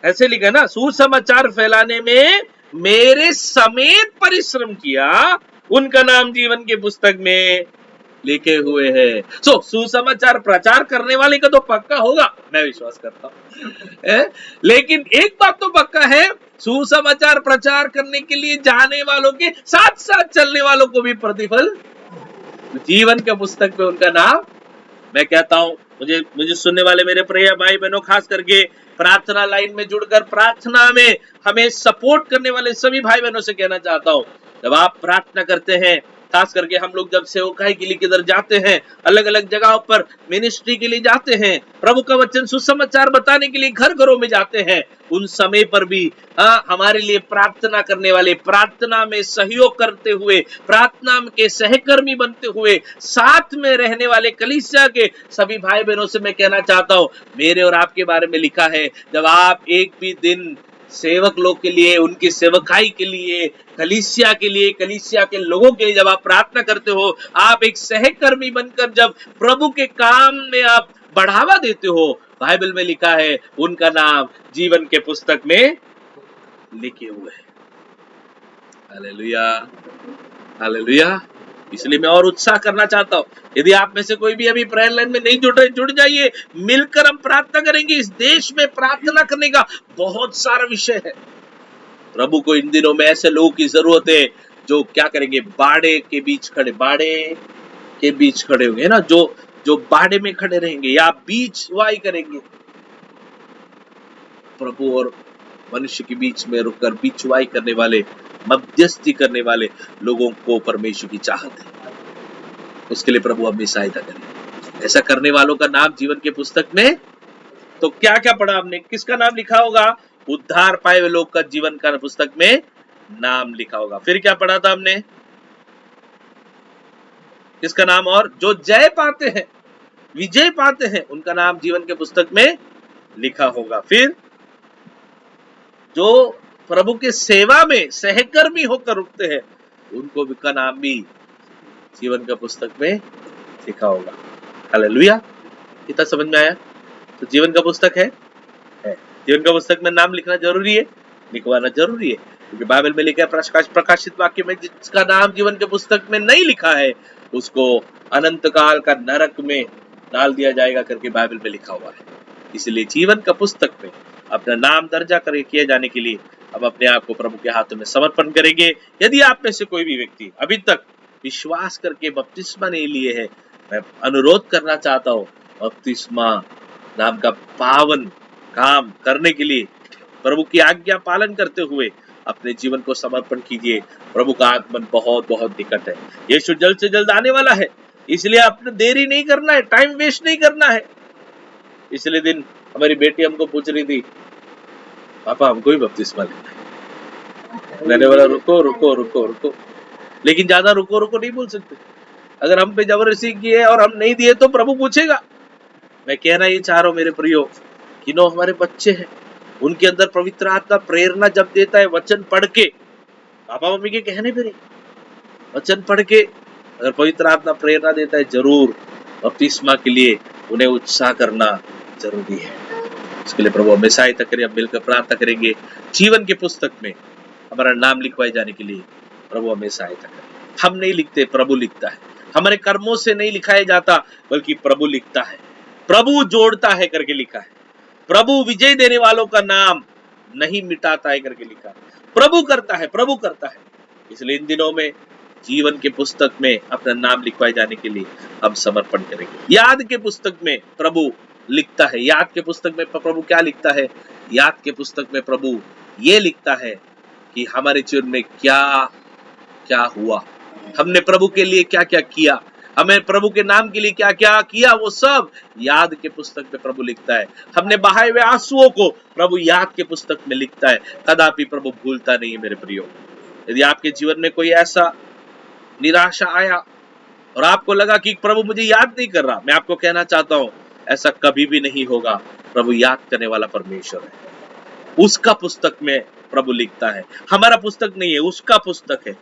A: ऐसे लिखा ना, सुसमाचार फैलाने में मेरे समेत परिश्रम किया, उनका नाम जीवन के पुस्तक में लिखे हुए हैं। सुसमाचार प्रचार करने वाले का तो पक्का होगा, मैं विश्वास करता हूं। लेकिन एक बात तो पक्का है, सुसमाचार प्रचार करने के लिए जाने वालों के साथ साथ चलने वालों को भी प्रतिफल जीवन के पुस्तक में उनका नाम। मैं कहता हूं, मुझे सुनने वाले मेरे प्रिय भाई बहनों, खास करके प्रार्थना लाइन में जुड़कर प्रार्थना में हमें सपोर्ट करने वाले सभी भाई बहनों से कहना चाहता हूं, जब आप प्रार्थना करते हैं, खास करके हम लोग जब सेवकाई के लिए किधर जाते हैं, अलग अलग जगहों पर मिनिस्ट्री के लिए जाते हैं, प्रभु का वचन सुसमाचार बताने के लिए घर घरों में जाते हैं, उन समय पर भी हमारे लिए प्रार्थना करने वाले, प्रार्थना में सहयोग करते हुए, प्रार्थना के सहकर्मी बनते हुए, साथ में रहने वाले कलीसिया के सभी भाई बहनों से मैं कहना चाहता हूं, मेरे और आपके बारे में लिखा है, जब आप एक भी दिन सेवक लोग के लिए, उनकी सेवकाई के लिए, कलीसिया के लिए, कलीसिया के लोगों के लिए जब आप प्रार्थना करते हो, आप एक सहकर्मी बनकर जब प्रभु के काम में आप बढ़ावा देते हो, बाइबल में लिखा है उनका नाम जीवन के पुस्तक में लिखे हुए हैं। Hallelujah, hallelujah. इसलिए मैं और उत्साह करना चाहता हूं, यदि आप में से कोई भी अभी प्रेयर लाइन में नहीं जुड़ रहे, जुड़ जाइए, मिलकर हम प्रार्थना करेंगे। इस देश में प्रार्थना करने का बहुत सारा विषय है। प्रभु को इन दिनों में ऐसे लोगों की जरूरत है जो क्या करेंगे, बाड़े के बीच खड़े होंगे ना, जो बाड़े में खड़े रहेंगे या बीच वाई करेंगे, प्रभु और मनुष्य के बीच में रुककर बीचवाई करने वाले, मध्यस्थी करने वाले लोगों को परमेश्वर की चाहत है। उसके लिए प्रभु अपनी सहायता करें। ऐसा करने वालों का नाम जीवन के पुस्तक में, तो क्या क्या पढ़ा हमने, किसका नाम लिखा होगा? उद्धार पाए हुए लोग का जीवन का पुस्तक में नाम लिखा होगा। फिर क्या पढ़ा था हमने? किसका नाम? और जो जय पाते हैं, विजय पाते हैं, उनका नाम जीवन के पुस्तक में लिखा होगा। फिर जो प्रभु के सेवा में सहकर्मी होकर रुकते हैं, उनको का नाम भी जीवन का पुस्तक में लिखा होगा। हालेलुया। कितना समझ में आया? तो जीवन का पुस्तक है। जीवन का पुस्तक में नाम लिखना जरूरी है, लिखवाना जरूरी है, क्योंकि बाइबल में लिखा है प्रकाशित वाक्य में, जिसका नाम जीवन के पुस्तक में नहीं लिखा है उसको अनंत काल का नरक में डाल दिया जाएगा करके बाइबल में लिखा हुआ है। इसलिए जीवन का पुस्तक में अपना नाम दर्जा किए जाने के लिए हम अपने आप को प्रभु के हाथों में समर्पण करेंगे। यदि आप में से कोई भी व्यक्ति अभी तक विश्वास करके बपतिस्मा नहीं लिए है, मैं अनुरोध करना चाहता हूँ, बपतिस्मा नाम का पावन काम करने के लिए प्रभु की आज्ञा पालन करते हुए अपने जीवन को समर्पण कीजिए। प्रभु का आगमन बहुत बहुत निकट है। यीशु जल्द से जल्द आने वाला है, इसलिए आपने देरी नहीं करना है, टाइम वेस्ट नहीं करना है। पिछले दिन हमारी बेटी हमको पूछ रही थी, पापा हमको भी बपतिस्मा लेना है। मैंने बोला रुको रुको रुको रुको, लेकिन ज्यादा रुको रुको नहीं बोल सकते। अगर हम पे जबरदस्ती की है और हम नहीं दिए तो प्रभु पूछेगा। मैं कहना ये चाह रहा हूं मेरे प्रियो, कि नो हमारे बच्चे हैं, उनके अंदर पवित्र आत्मा प्रेरणा जब देता है वचन पढ़ के, पापा मम्मी के कहने पे नहीं, वचन पढ़ के अगर पवित्र आत्मा प्रेरणा देता है, जरूर बपतिस्मा के लिए उन्हें उत्साह करना जरूरी है। इसके लिए प्रभु हमें सहायता करें। हम मिलकर प्रार्थना करेंगे, जीवन के पुस्तक में हमारा नाम लिखवाए जाने के लिए प्रभु हमें सहायता करें। हम नहीं लिखते, प्रभु लिखता है। हमारे कर्मों से नहीं लिखाया जाता, बल्कि प्रभु लिखता है। प्रभु जोड़ता है करके लिखा है। प्रभु विजय देने वालों का नाम नहीं मिटाता है करके लिखा है। प्रभु करता है, प्रभु करता है। इसलिए इन दिनों में जीवन के पुस्तक में अपना नाम लिखवाए जाने के लिए हम समर्पण करेंगे। याद के पुस्तक में प्रभु लिखता है। याद के पुस्तक में प्रभु क्या लिखता है? याद के पुस्तक में प्रभु ये लिखता है कि हमारे जीवन में क्या क्या हुआ, हमने प्रभु के लिए क्या क्या किया, हमें प्रभु के नाम के लिए क्या क्या किया, वो सब याद के पुस्तक में प्रभु लिखता है। हमने बहाए हुए आंसुओं को प्रभु याद के पुस्तक में लिखता है। कदापि प्रभु भूलता नहीं है मेरे प्रियो। यदि आपके जीवन में कोई ऐसा निराशा आया और आपको लगा कि प्रभु मुझे याद नहीं कर रहा, मैं आपको कहना चाहता हूं, ऐसा कभी भी नहीं होगा। प्रभु याद करने वाला परमेश्वर है। उसका पुस्तक में प्रभु लिखता है, हमारा पुस्तक नहीं है, उसका पुस्तक है।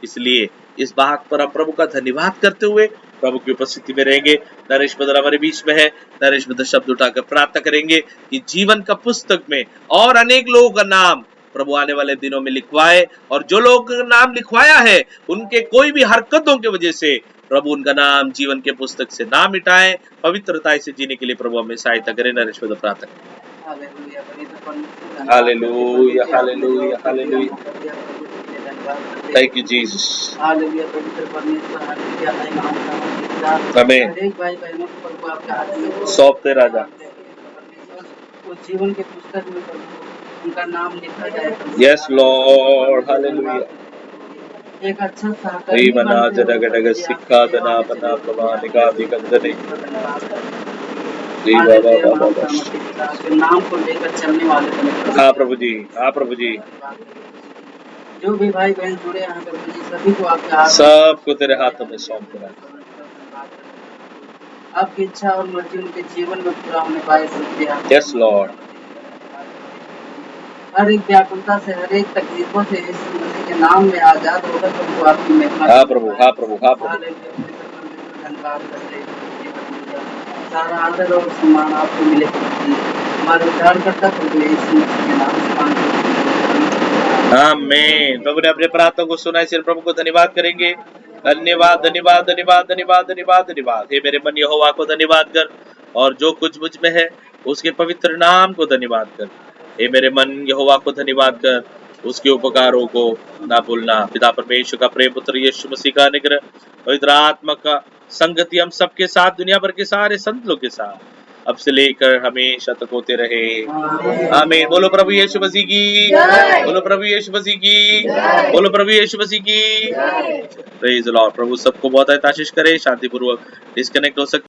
A: इसलिए इस बात पर हम प्रभु का धन्यवाद करते हुए प्रभु की उपस्थिति में रहेंगे। नरेश ब्रदर हमारे बीच में है। नरेश ब्रदर शब्द उठाकर प्रार्थना करेंगे कि जीवन का पुस्तक में और अनेक लोगों का नाम प्रभु आने वाले दिनों में लिखवाए, और जो लोग नाम लिखवाया है उनके कोई भी हरकतों की वजह से प्रभु उनका नाम जीवन के पुस्तक से ना मिटाए। पवित्रता से जीने के लिए प्रभु हमें सहायता करें। नरेश ब्रदर प्रार्थना करें। Hallelujah, hallelujah, hallelujah. Thank you Jesus.
D: Hallelujah पवित्र परमेश्वर, हालेलुया
A: आमीन।
D: हर एक भाई बहनों को प्रभु आपके हाथ में
A: सौंपते राजा।
D: उस जीवन के पुस्तक में प्रभु उनका नाम लिखा जाए।
A: Yes Lord, hallelujah.
D: एक अच्छा
A: री बना जडगडग सिक्का दना बना प्रभा निकादि कंदने। जी बाबा बाबा।
D: नाम को लेकर चलने वाले।
A: हाँ प्रभु जी, हाँ प्रभु जी।
D: जो भी भाई बहन जुड़े हैं प्रभु जी, सभी को आपके हाथ,
A: सबको तेरे हाथों में सौंप रहा है।
D: आपकी इच्छा और मर्जी उनके जीवन में पूरा होने पाए।
A: Yes Lord.
D: हर एक व्याकुलता से, हर एक तकलीफों से यीशु मसीह के नाम में आजाद होकर प्रभु आपकी महिमा।
A: हाँ प्रभु, हाँ प्रभु, हाँ प्रभु।
D: धन्यवाद करते सारा आदर और सम्मान आपको मिले। हमारे उद्धारकर्ता प्रभु यीशु मसीह के नाम से मांगते।
A: आमीन। प्रभु ने अपने प्रार्थना को सुना, इसलिए प्रभु को धन्यवाद करेंगे। धन्यवाद, धन्यवाद, धन्यवाद, धन्यवाद, धन्यवाद, धन्यवाद। हे मेरे मन यहोवा को धन्यवाद कर, और जो कुछ मुझ में है उसके पवित्र नाम को धन्यवाद कर। हे मेरे मन यहोवा को धन्यवाद कर, उसके उपकारों को ना भूलना। पिता परमेश्वर का प्रेम, पुत्र यीशु मसीह का अनुग्रह, पवित्र आत्मा का संगति हम सबके साथ, दुनिया भर के सारे संत लोग के साथ, अब से लेकर हमेशा तक होते रहे। आमीन। बोलो प्रभु यीशु मसीह की, बोलो प्रभु यीशु मसीह की, बोलो प्रभु यीशु मसीह की। Praise the Lord. प्रभु सबको बहुत आशीष करे। शांतिपूर्वक डिस्कनेक्ट हो सकते।